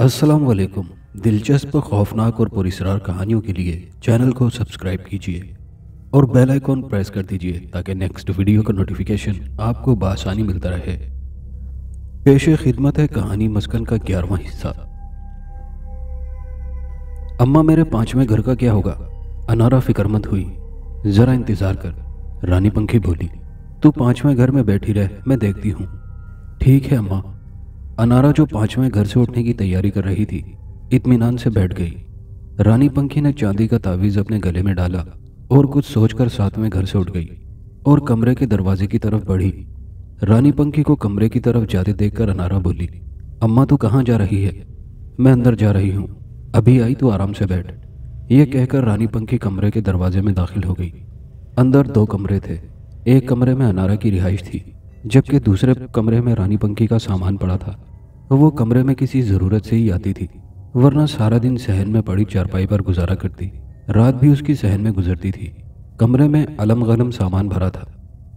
अस्सलाम वालेकुम। दिलचस्प, खौफनाक और पुरअसरार कहानियों के लिए चैनल को सब्सक्राइब कीजिए और बेल आइकॉन प्रेस कर दीजिए ताकि नेक्स्ट वीडियो का नोटिफिकेशन आपको बआसानी मिलता रहे। पेशे खिदमत है कहानी मस्कन का 11वां हिस्सा। अम्मा, मेरे 5वें घर का क्या होगा? अनारा फिक्रमंद हुई। जरा इंतजार कर, रानी पंखी बोली। तू 5वें घर में बैठी रह, मैं देखती हूँ। ठीक है अम्मा। अनारा, जो 5वें घर से उठने की तैयारी कर रही थी, इत्मीनान से बैठ गई। रानी पंखी ने चांदी का तावीज अपने गले में डाला और कुछ सोचकर 7वें घर से उठ गई और कमरे के दरवाजे की तरफ बढ़ी। रानी पंखी को कमरे की तरफ जाते देखकर अनारा बोली, अम्मा तू कहाँ जा रही है? मैं अंदर जा रही हूँ, अभी आई, तू आराम से बैठ। यह कहकर रानी पंखी कमरे के दरवाजे में दाखिल हो गई। अंदर 2 कमरे थे। एक कमरे में अनारा की रिहाइश थी, जबकि दूसरे कमरे में रानी पंखी का सामान पड़ा था। वो कमरे में किसी ज़रूरत से ही आती थी, वरना सारा दिन सहन में पड़ी चारपाई पर गुजारा करती। रात भी उसकी सहन में गुजरती थी। कमरे में अलम गलम सामान भरा था।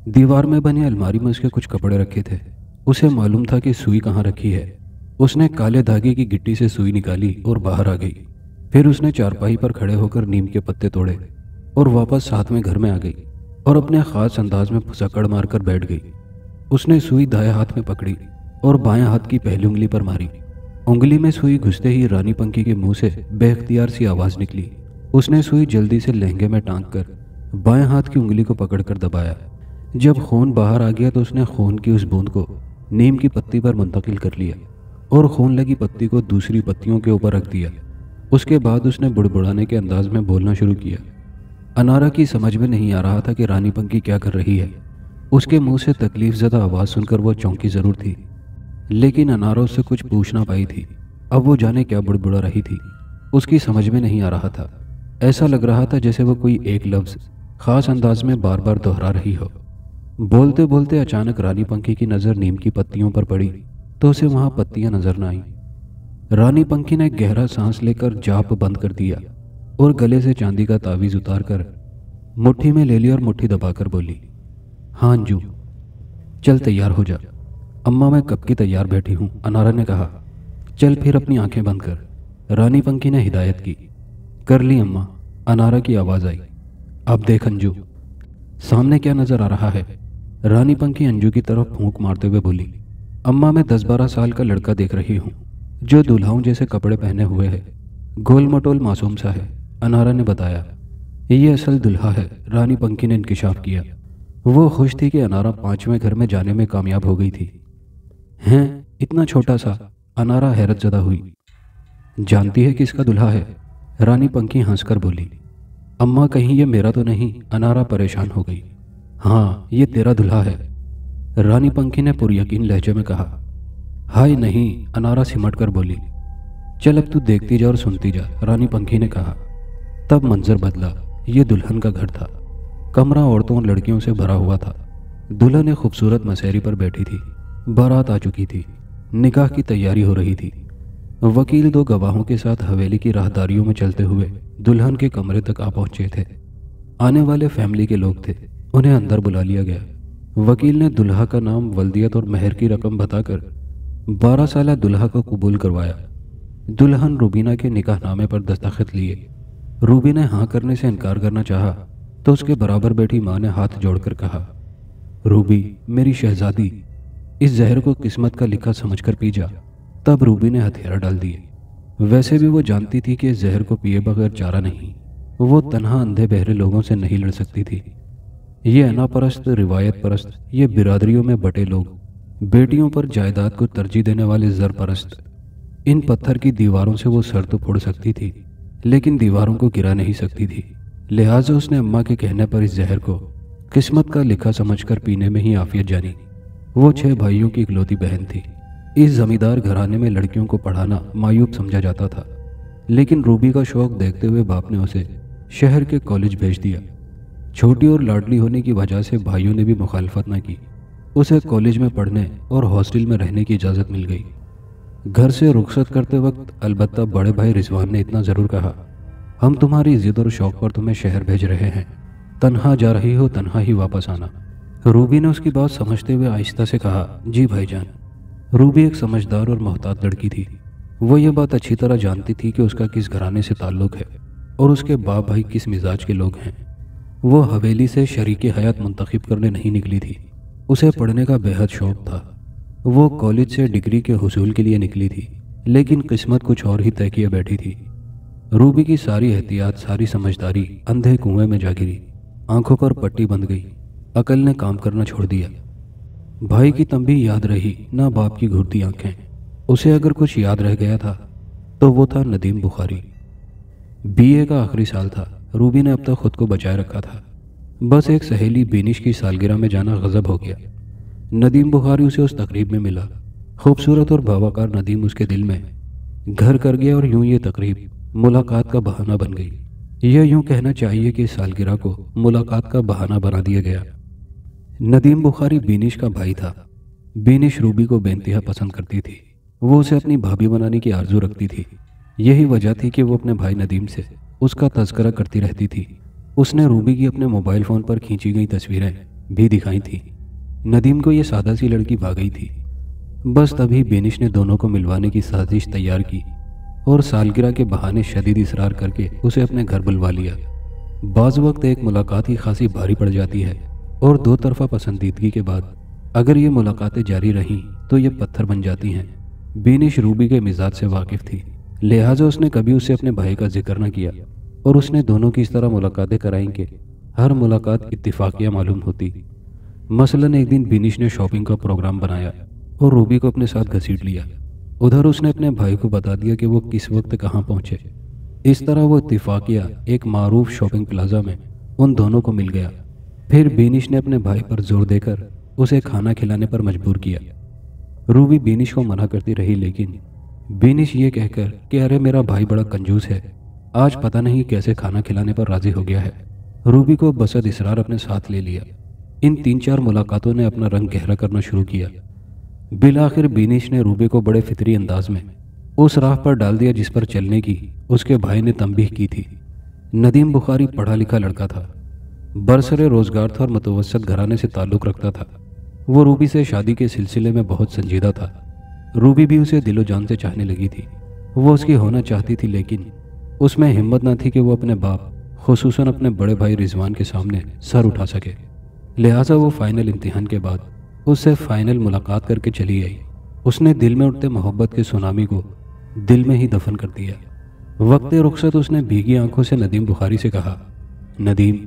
दीवार में बनी अलमारी में उसके कुछ कपड़े रखे थे। उसे मालूम था कि सुई कहाँ रखी है। उसने काले धागे की गिट्टी से सुई निकाली और बाहर आ गई। फिर उसने चारपाई पर खड़े होकर नीम के पत्ते तोड़े और वापस 7वें घर में आ गई और अपने ख़ास अंदाज में फुसक्कड़ मारकर बैठ गई। उसने सुई दाएं हाथ में पकड़ी और बाएं हाथ की पहली उंगली पर मारी। उंगली में सुई घुसते ही रानी पंखी के मुंह से बेख्तियार सी आवाज़ निकली। उसने सुई जल्दी से लहंगे में टांग कर बाएं हाथ की उंगली को पकड़कर दबाया। जब खून बाहर आ गया तो उसने खून की उस बूंद को नीम की पत्ती पर मुंतकिल कर लिया और खून लगी पत्ती को दूसरी पत्तियों के ऊपर रख दिया। उसके बाद उसने बुड़बुड़ाने के अंदाज में बोलना शुरू किया। अनारा की समझ में नहीं आ रहा था कि रानी पंखी क्या कर रही है। उसके मुंह से तकलीफ ज़दा आवाज़ सुनकर वो चौंकी ज़रूर थी, लेकिन अनारा उससे कुछ पूछ ना पाई थी। अब वो जाने क्या बुड़बुड़ा रही थी, उसकी समझ में नहीं आ रहा था। ऐसा लग रहा था जैसे वो कोई एक लफ्ज़ ख़ास अंदाज में बार बार दोहरा रही हो। बोलते बोलते अचानक रानी पंखी की नज़र नीम की पत्तियों पर पड़ी तो उसे वहाँ पत्तियाँ नजर न आईं। रानी पंखी ने गहरा सांस लेकर जाप बंद कर दिया और गले से चांदी का तावीज़ उतार कर मुट्ठी में ले लिया और मुट्ठी दबाकर बोली, हाँ अंजू, चल तैयार हो जा। अम्मा, मैं कब की तैयार बैठी हूँ, अनारा ने कहा। चल फिर अपनी आंखें बंद कर, रानी पंखी ने हिदायत की। कर ली अम्मा, अनारा की आवाज़ आई। अब देख अंजू, सामने क्या नज़र आ रहा है? रानी पंखी अंजू की तरफ फूंक मारते हुए बोली, अम्मा, मैं 10-12 साल का लड़का देख रही हूँ जो दुल्हाओं जैसे कपड़े पहने हुए है, गोल मटोल मासूम सा है, अनारा ने बताया। ये असल दुल्हा है, रानी पंखी ने इंकिशाफ किया। वो खुश थी कि अनारा 5वें घर में जाने में कामयाब हो गई थी। हैं, इतना छोटा सा? अनारा हैरत ज़दा हुई। जानती है किसका दुल्हा है? रानी पंखी हंसकर बोली। अम्मा, कहीं ये मेरा तो नहीं? अनारा परेशान हो गई। हाँ, ये तेरा दुल्हा है, रानी पंखी ने पुरयकीन लहजे में कहा। हाय नहीं, अनारा सिमट कर बोली। चल अब तू देखती जा और सुनती जा, रानी पंखी ने कहा। तब मंजर बदला। ये दुल्हन का घर था। कमरा औरतों और लड़कियों से भरा हुआ था। दुल्हन एक खूबसूरत मसहरी पर बैठी थी। बारात आ चुकी थी। निकाह की तैयारी हो रही थी। वकील 2 गवाहों के साथ हवेली की राहदारियों में चलते हुए दुल्हन के कमरे तक आ पहुंचे थे। आने वाले फैमिली के लोग थे, उन्हें अंदर बुला लिया गया। वकील ने दुल्हा का नाम, वल्दियत और महर की रकम बताकर 12 साला दुल्हा को कबूल करवाया। दुल्हन रूबीना के निकाहनामे पर दस्तखत लिए। रूबी ने हाँ करने से इनकार करना चाहा तो उसके बराबर बैठी माँ ने हाथ जोड़कर कहा, रूबी मेरी शहजादी, इस जहर को किस्मत का लिखा समझकर पी जा। तब रूबी ने हथियार डाल दिए। वैसे भी वो जानती थी कि इस जहर को पिए बगैर चारा नहीं। वो तन्हा अंधे बहरे लोगों से नहीं लड़ सकती थी। ये अनापरस्त, रिवायत परस्त, ये बिरादरियों में बटे लोग, बेटियों पर जायदाद को तरजीह देने वाले जर परस्त, इन पत्थर की दीवारों से वो सर तो फोड़ सकती थी, लेकिन दीवारों को गिरा नहीं सकती थी। लिहाजा उसने अम्मा के कहने पर इस जहर को किस्मत का लिखा समझकर पीने में ही आफियत जानी। वो 6 भाइयों की इकलौती बहन थी। इस जमींदार घराने में लड़कियों को पढ़ाना मायूब समझा जाता था, लेकिन रूबी का शौक देखते हुए बाप ने उसे शहर के कॉलेज भेज दिया। छोटी और लाडली होने की वजह से भाइयों ने भी मुखालफत न की। उसे कॉलेज में पढ़ने और हॉस्टल में रहने की इजाज़त मिल गई। घर से रुखसत करते वक्त अलबत्ता बड़े भाई रिजवान ने इतना ज़रूर कहा, हम तुम्हारी जिद और शौक पर तुम्हें शहर भेज रहे हैं, तन्हा जा रही हो तन्हा ही वापस आना। रूबी ने उसकी बात समझते हुए आहिस्ता से कहा, जी भाईजान। रूबी एक समझदार और मोहतात लड़की थी। वो ये बात अच्छी तरह जानती थी कि उसका किस घराने से ताल्लुक़ है और उसके बाप भाई किस मिजाज के लोग हैं। वो हवेली से शरीके हयात मुंतखब करने नहीं निकली थी, उसे पढ़ने का बेहद शौक था। वो कॉलेज से डिग्री के हुसूल के लिए निकली थी, लेकिन किस्मत कुछ और ही तय किए बैठी थी। रूबी की सारी एहतियात, सारी समझदारी अंधे कुएं में जा गिरी। आंखों पर पट्टी बंध गई, अकल ने काम करना छोड़ दिया। भाई की तंबीह याद रही, ना बाप की घूरती आंखें। उसे अगर कुछ याद रह गया था तो वो था नदीम बुखारी। बीए का आखिरी साल था। रूबी ने अब तक खुद को बचाए रखा था, बस एक सहेली बेनिश की सालगिरह में जाना गजब हो गया। नदीम बुखारी उसे उस तकरीब में मिला। खूबसूरत और बावकार नदीम उसके दिल में घर कर गया और यूं ये तकरीब मुलाकात का बहाना बन गई। यह यूं कहना चाहिए कि सालगिरह को मुलाकात का बहाना बना दिया गया। नदीम बुखारी बेनिश का भाई था। बेनिश रूबी को बेइंतहा पसंद करती थी। वो उसे अपनी भाभी बनाने की आरजू रखती थी। यही वजह थी कि वो अपने भाई नदीम से उसका तज़किरा करती रहती थी। उसने रूबी की अपने मोबाइल फ़ोन पर खींची गई तस्वीरें भी दिखाई थी। नदीम को ये सादा सी लड़की भा गई थी। बस तभी बेनिश ने दोनों को मिलवाने की साजिश तैयार की और सालगिरह के बहाने शदीद इसरार करके उसे अपने घर बुलवा लिया। बाज़ वक्त एक मुलाकात ही खासी भारी पड़ जाती है और दो तरफा पसंदीदगी के बाद अगर ये मुलाकातें जारी रहीं तो ये पत्थर बन जाती हैं। बेनिश रूबी के मिजाज से वाकिफ़ थी, लिहाजा उसने कभी उसे अपने भाई का जिक्र न किया और उसने दोनों की इस तरह मुलाकातें कराई कि हर मुलाकात इत्तिफाकिया मालूम होती। मसलन एक दिन बेनिश ने शॉपिंग का प्रोग्राम बनाया और रूबी को अपने साथ घसीट लिया। उधर उसने अपने भाई को बता दिया कि वो किस वक्त कहाँ पहुँचे। इस तरह वो इत्तिफाकिया एक मारूफ शॉपिंग प्लाजा में उन दोनों को मिल गया। फिर बेनिश ने अपने भाई पर जोर देकर उसे खाना खिलाने पर मजबूर किया। रूबी बेनिश को मना करती रही, लेकिन बेनिश ये कहकर कि अरे मेरा भाई बड़ा कंजूस है, आज पता नहीं कैसे खाना खिलाने पर राजी हो गया है, रूबी को बसद इसरार अपने साथ ले लिया। इन 3-4 मुलाकातों ने अपना रंग गहरा करना शुरू किया। बिलाखिर बेनिश ने रूबी को बड़े फितरी अंदाज में उस राह पर डाल दिया जिस पर चलने की उसके भाई ने तंबीह की थी। नदीम बुखारी पढ़ा लिखा लड़का था, बरसरे रोजगार था और मुतवस्सित घराने से ताल्लुक़ रखता था। वो रूबी से शादी के सिलसिले में बहुत संजीदा था। रूबी भी उसे दिलो जान से चाहने लगी थी। वो उसकी होना चाहती थी, लेकिन उसमें हिम्मत न थी कि वो अपने बाप, खुसूसन अपने बड़े भाई रिजवान के सामने सर उठा सके। लिहाजा वो फाइनल इम्तिहान के बाद उससे फाइनल मुलाकात करके चली आई। उसने दिल में उठते मोहब्बत के सुनामी को दिल में ही दफन कर दिया। वक्त रुखसत उसने भीगी आंखों से नदीम बुखारी से कहा, नदीम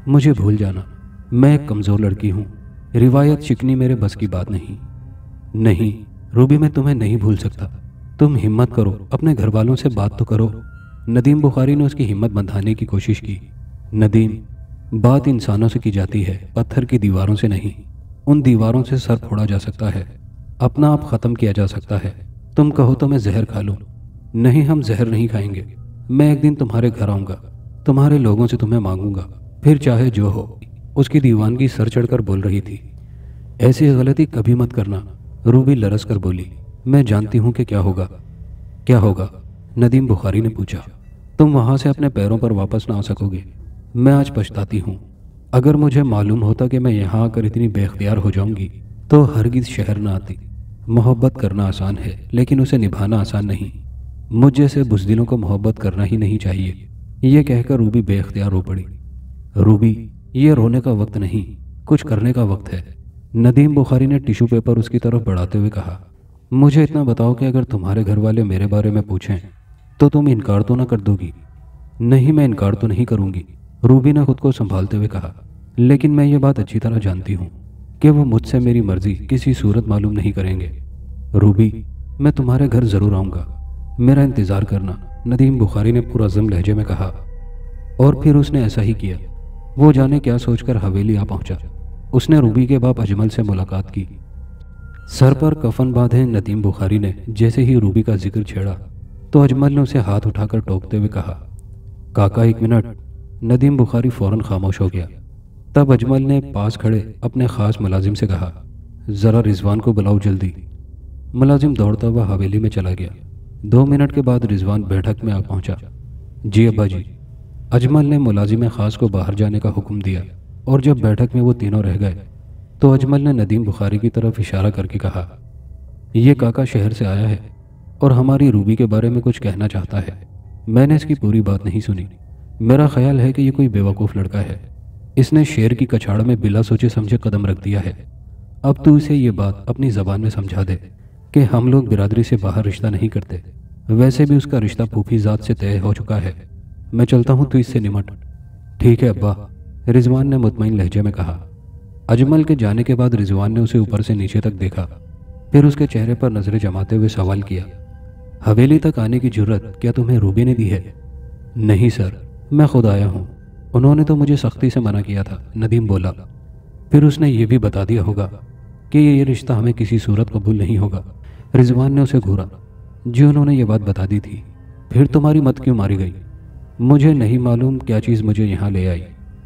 मुझे भूल जाना, मैं एक कमज़ोर लड़की हूँ, रिवायत शिकनी मेरे बस की बात नहीं। नहीं रूबी, मैं तुम्हें नहीं भूल सकता। तुम हिम्मत करो, अपने घर वालों से बात तो करो। नदीम बुखारी ने उसकी हिम्मत बंधाने की कोशिश की। नदीम, बात इंसानों से की जाती है, पत्थर की दीवारों से नहीं। उन दीवारों से सर फोड़ा जा सकता है, अपना आप ख़त्म किया जा सकता है। तुम कहो तो मैं जहर खा लूँ। नहीं, हम जहर नहीं खाएंगे। मैं एक दिन तुम्हारे घर आऊँगा, तुम्हारे लोगों से तुम्हें मांगूंगा, फिर चाहे जो हो। उसकी दीवानगी सर चढ़कर बोल रही थी। ऐसी गलती कभी मत करना, रूबी लरस कर बोली। मैं जानती हूँ कि क्या होगा। क्या होगा? नदीम बुखारी ने पूछा। तुम वहाँ से अपने पैरों पर वापस ना आ सकोगे। मैं आज पछताती हूँ। अगर मुझे मालूम होता कि मैं यहाँ आकर इतनी बेख्तियार हो जाऊंगी तो हरगिज़ शहर ना आती। मोहब्बत करना आसान है, लेकिन उसे निभाना आसान नहीं। मुझ जैसे बुज़दिलों को मोहब्बत करना ही नहीं चाहिए। ये कहकर रूबी बेख्तियार रो पड़ी। रूबी, ये रोने का वक्त नहीं, कुछ करने का वक्त है। नदीम बुखारी ने टिश्यू पेपर उसकी तरफ बढ़ाते हुए कहा, मुझे इतना बताओ कि अगर तुम्हारे घर वाले मेरे बारे में पूछें तो तुम इनकार तो ना कर दोगी? नहीं, मैं इनकार तो नहीं करूँगी, रूबी ने खुद को संभालते हुए कहा। लेकिन मैं ये बात अच्छी तरह जानती हूँ कि वो मुझसे मेरी मर्जी किसी सूरत मालूम नहीं करेंगे। रूबी, मैं तुम्हारे घर ज़रूर आऊँगा, मेरा इंतज़ार करना, नदीम बुखारी ने पुरअज़्म लहजे में कहा। और फिर उसने ऐसा ही किया। वो जाने क्या सोचकर हवेली आ पहुंचा। उसने रूबी के बाप अजमल से मुलाकात की। सर पर कफन बांधे नदीम बुखारी ने जैसे ही रूबी का जिक्र छेड़ा तो अजमल ने उसे हाथ उठाकर टोकते हुए कहा, काका 1 मिनट। नदीम बुखारी फौरन खामोश हो गया। तब अजमल ने पास खड़े अपने ख़ास मुलाजिम से कहा, ज़रा रिजवान को बुलाओ जल्दी। मुलाजिम दौड़ता हुआ हवेली में चला गया। 2 मिनट के बाद रिजवान बैठक में आ पहुंचा। जी अब्बा जी। अजमल ने मुलाजिम ख़ास को बाहर जाने का हुक्म दिया और जब बैठक में वो तीनों रह गए तो अजमल ने नदीम बुखारी की तरफ इशारा करके कहा, ये काका शहर से आया है, और हमारी रूबी के बारे में कुछ कहना चाहता है। मैंने इसकी पूरी बात नहीं सुनी। मेरा ख्याल है कि ये कोई बेवकूफ़ लड़का है। इसने शेर की कछाड़ में बिला सोचे समझे कदम रख दिया है। अब तू इसे ये बात अपनी ज़बान में समझा दे कि हम लोग बिरादरी से बाहर रिश्ता नहीं करते। वैसे भी उसका रिश्ता फूफी ज़ात से तय हो चुका है। मैं चलता हूँ, तू इससे निमट। ठीक है अब्बा, रिजवान ने मुतमईन लहजे में कहा। अजमल के जाने के बाद रिजवान ने उसे ऊपर से नीचे तक देखा, फिर उसके चेहरे पर नजरें जमाते हुए सवाल किया, हवेली तक आने की जुर्रत क्या तुम्हें रूबी ने दी है? नहीं सर, मैं खुद आया हूँ। उन्होंने तो मुझे सख्ती से मना किया था, नदीम बोला। फिर उसने ये भी बता दिया होगा कि ये रिश्ता हमें किसी सूरत कबूल नहीं होगा। रिजवान ने उसे घूरा। जी उन्होंने ये बात बता दी थी। फिर तुम्हारी मत क्यों मारी गई? मुझे नहीं मालूम क्या चीज़ मुझे यहाँ ले आई।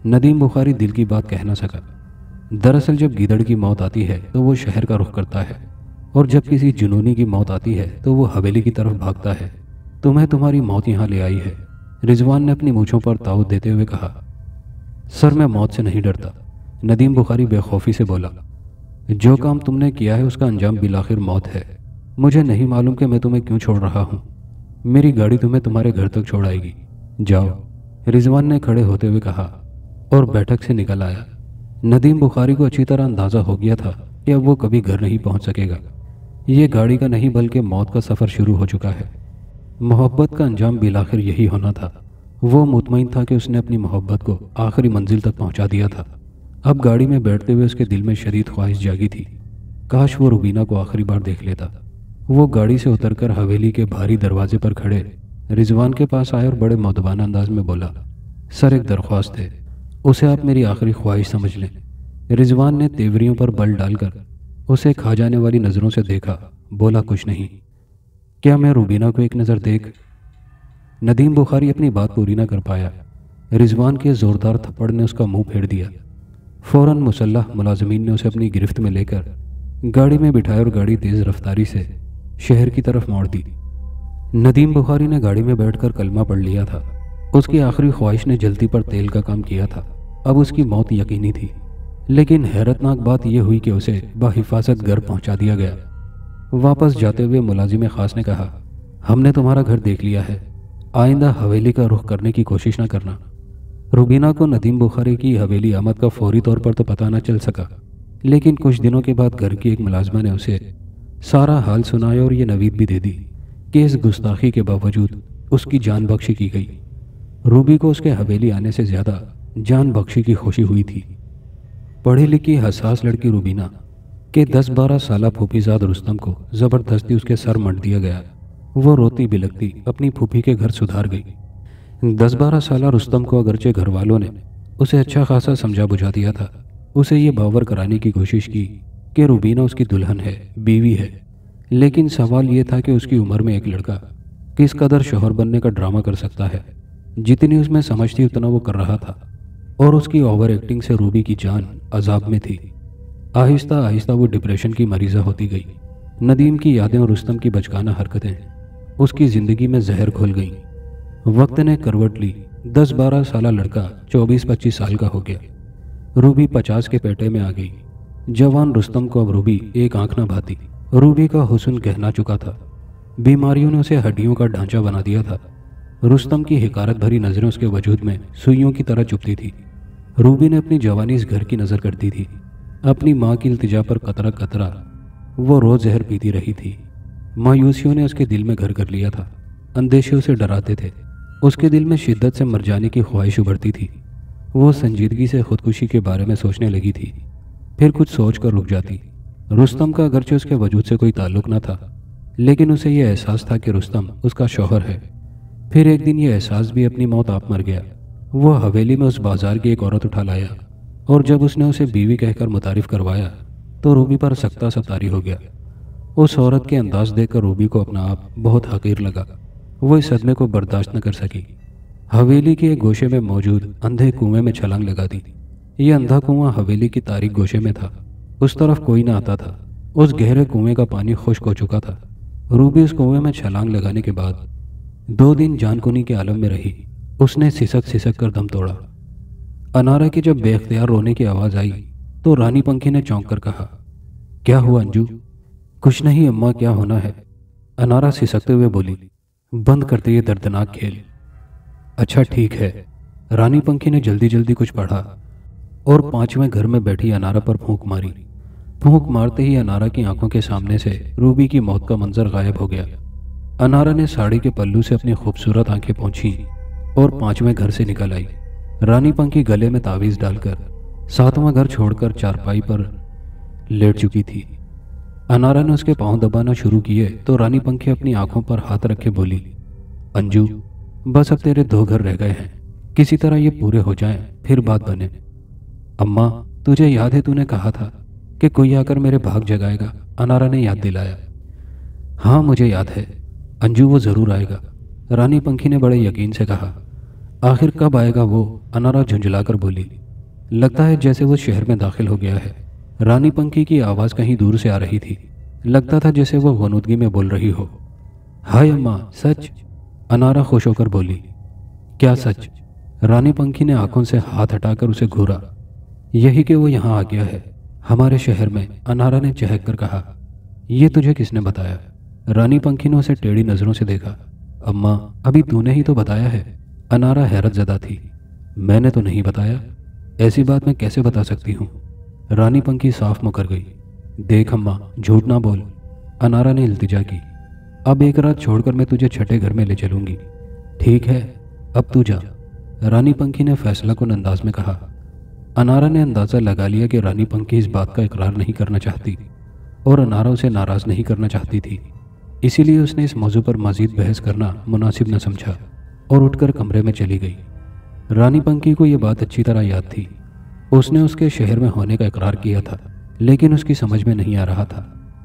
नदीम बुखारी दिल की बात कह ना सका। दरअसल जब गीदड़ की मौत आती है तो वो शहर का रुख करता है, और जब किसी जुनूनी की मौत आती है तो वो हवेली की तरफ भागता है। तुम्हें तुम्हारी मौत यहाँ ले आई है। रिजवान ने अपनी मूँछों पर ताव देते हुए कहा। सर मैं मौत से नहीं डरता, नदीम बुखारी बेखौफी से बोला। जो काम तुमने किया है उसका अंजाम बिलाखिर मौत है। मुझे नहीं मालूम कि मैं तुम्हें क्यों छोड़ रहा हूँ। मेरी गाड़ी तुम्हें तुम्हारे घर तक छोड़ आएगी। जाओ, रिजवान ने खड़े होते हुए कहा और बैठक से निकल आया। नदीम बुखारी को अच्छी तरह अंदाज़ा हो गया था कि अब वो कभी घर नहीं पहुँच सकेगा। ये गाड़ी का नहीं बल्कि मौत का सफ़र शुरू हो चुका है। मोहब्बत का अंजाम बिलाखिर यही होना था। वो मुतमईन था कि उसने अपनी मोहब्बत को आखिरी मंजिल तक पहुँचा दिया था। अब गाड़ी में बैठते हुए उसके दिल में शदीद ख्वाहिश जागी थी, काश वो रुबीना को आखिरी बार देख लेता। वो गाड़ी से उतरकर हवेली के भारी दरवाजे पर खड़े रिजवान के पास आया और बड़े मौदबाना अंदाज में बोला, सर एक दरख्वास्त है, उसे आप मेरी आखिरी ख्वाहिश समझ लें। रिजवान ने तेवरियों पर बल डालकर उसे खा जाने वाली नज़रों से देखा, बोला कुछ नहीं। क्या मैं रुबीना को एक नज़र देख? नदीम बुखारी अपनी बात पूरी न कर पाया। रिजवान के ज़ोरदार थप्पड़ ने उसका मुंह फेर दिया। फ़ौरन मुसल्लह मुलाजमीन ने उसे अपनी गिरफ्त में लेकर गाड़ी में बिठाया और गाड़ी तेज़ रफ्तारी से शहर की तरफ मोड़ दी। नदीम बुखारी ने गाड़ी में बैठकर कलमा पढ़ लिया था। उसकी आखिरी ख्वाहिश ने जल्दी पर तेल का काम किया था। अब उसकी मौत यकीनी थी, लेकिन हैरतनाक बात यह हुई कि उसे बाहिफाजत घर पहुंचा दिया गया। वापस जाते हुए मुलाजिम खास ने कहा, हमने तुम्हारा घर देख लिया है, आइंदा हवेली का रुख करने की कोशिश न करना। रुबीना को नदीम बुखारी की हवेली आमद का फौरी तौर पर तो पता न चल सका, लेकिन कुछ दिनों के बाद घर की एक मुलाजमा ने उसे सारा हाल सुनाया और ये नवीद भी दे दी कि इस गुस्ताखी के बावजूद उसकी जान बख्शी की गई। रूबी को उसके हवेली आने से ज़्यादा जान बख्शी की खुशी हुई थी। पढ़ी लिखी हसास लड़की रुबीना के 10-12 साला फूफीजाद रुस्तम को ज़बरदस्ती उसके सर मट दिया गया। वो रोती बिलखती अपनी फूफी के घर सुधार गई। 10-12 साला रुस्तम को अगरचे घर वालों ने उसे अच्छा खासा समझा बुझा दिया था। उसे ये बावर कराने की कोशिश की कि रुबीना उसकी दुल्हन है, बीवी है, लेकिन सवाल ये था कि उसकी उम्र में एक लड़का किस कदर शौहर बनने का ड्रामा कर सकता है। जितनी उसमें समझ थी उतना वो कर रहा था, और उसकी ओवर एक्टिंग से रूबी की जान अजाब में थी। आहिस्ता आहिस्ता वो डिप्रेशन की मरीज़ा होती गई। नदीम की यादें और रुस्तम की बचकाना हरकतें उसकी ज़िंदगी में जहर घोल गईं। वक्त ने करवट ली। 10-12 साला लड़का 24-25 साल का हो गया। रूबी 50 के पेटे में आ गई। जवान रुस्तम को अब रूबी एक आंख न भाती। रूबी का हुस्न गहना चुका था। बीमारियों ने उसे हड्डियों का ढांचा बना दिया था। रुस्तम की हिकारत भरी नज़रें उसके वजूद में सुइयों की तरह चुभती थी। रूबी ने अपनी जवानी इस घर की नज़र करती थी। अपनी माँ की इल्तिजा पर कतरा कतरा वो रोज़ जहर पीती रही थी। मायूसियों ने उसके दिल में घर कर लिया था। अंदेशे उसे डराते थे। उसके दिल में शिद्दत से मर जाने की ख्वाहिश उभरती थी। वो संजीदगी से खुदकुशी के बारे में सोचने लगी थी, फिर कुछ सोच कर रुक जाती। रुस्तम का अगरचे उसके वजूद से कोई ताल्लुक न था, लेकिन उसे यह एहसास था कि रुस्तम उसका शौहर है। फिर एक दिन यह एहसास भी अपनी मौत आप मर गया। वो हवेली में उस बाजार की एक औरत उठा लाया, और जब उसने उसे बीवी कहकर मुतारिफ करवाया तो रूबी पर सख्ता सा तारी हो गया। उस औरत के अंदाज देखकर रूबी को अपना आप बहुत हकीर लगा। वो इस सदमे को बर्दाश्त न कर सकी। हवेली के एक गोशे में मौजूद अंधे कुएं में छलांग लगा दी। ये अंधा कुआं हवेली की तारीख गोशे में था। उस तरफ कोई न आता था। उस गहरे कुएं का पानी खुश्क हो चुका था। रूबी उस कुएं में छलांग लगाने के बाद 2 दिन जानकुनी के आलम में रही। उसने सिसक सिसक कर दम तोड़ा। अनारा की जब बेख्तियार रोने की आवाज़ आई तो रानी पंखी ने चौंक कर कहा, क्या हुआ अंजू? कुछ नहीं अम्मा, क्या होना है? अनारा सिसकते हुए बोली, बंद करते ये दर्दनाक खेल। अच्छा ठीक है। रानी पंखी ने जल्दी जल्दी कुछ पढ़ा और पांचवें घर में बैठी अनारा पर फूंक मारी। फूंक मारते ही अनारा की आंखों के सामने से रूबी की मौत का मंजर गायब हो गया। अनारा ने साड़ी के पल्लू से अपनी खूबसूरत आंखें पोंछी और पांचवें घर से निकल आई। रानी पंखी गले में तावीज डालकर सातवां घर छोड़कर चारपाई पर लेट चुकी थी। अनारा ने उसके पांव दबाना शुरू किए तो रानी पंखी अपनी आंखों पर हाथ रखे बोली, अंजू, बस अब तेरे 2 घर रह गए हैं, किसी तरह ये पूरे हो जाएं, फिर बात बने। अम्मा, तुझे याद है तूने कहा था कि कोई आकर मेरे भाग जगाएगा? अनारा ने याद दिलाया। हाँ मुझे याद है अंजू, वो ज़रूर आएगा, रानी पंखी ने बड़े यकीन से कहा। आखिर कब आएगा वो? अनारा झुंझलाकर बोली। लगता है जैसे वो शहर में दाखिल हो गया है। रानी पंखी की आवाज़ कहीं दूर से आ रही थी। लगता था जैसे वो गनुदगी में बोल रही हो। हाय अम्मा, सच? अनारा खुश होकर बोली। क्या सच? रानी पंखी ने आंखों से हाथ हटाकर उसे घूरा। यही कि वो यहाँ आ गया है, हमारे शहर में, अनारा ने चहक कर कहा। ये तुझे किसने बताया? रानी पंखी ने उसे टेढ़ी नज़रों से देखा। अम्मा, अभी तूने ही तो बताया है। अनारा हैरत ज़दा थी। मैंने तो नहीं बताया, ऐसी बात मैं कैसे बता सकती हूँ? रानी पंखी साफ मुकर गई। देख अम्मा, झूठ ना बोल, अनारा ने इल्तिजा की। अब एक रात छोड़कर मैं तुझे छठे घर में ले चलूंगी। ठीक है, अब तू जा, रानी पंखी ने फैसलाकुन अंदाज में कहा। अनारा ने अंदाज़ा लगा लिया कि रानी पंखी इस बात का इकरार नहीं करना चाहती और अनारा उसे नाराज़ नहीं करना चाहती थी। इसीलिए उसने इस मौजू पर मज़ीद बहस करना मुनासिब न समझा और उठकर कमरे में चली गई। रानी पंखी को यह बात अच्छी तरह याद थी। उसने उसके शहर में होने का इकरार किया था, लेकिन उसकी समझ में नहीं आ रहा था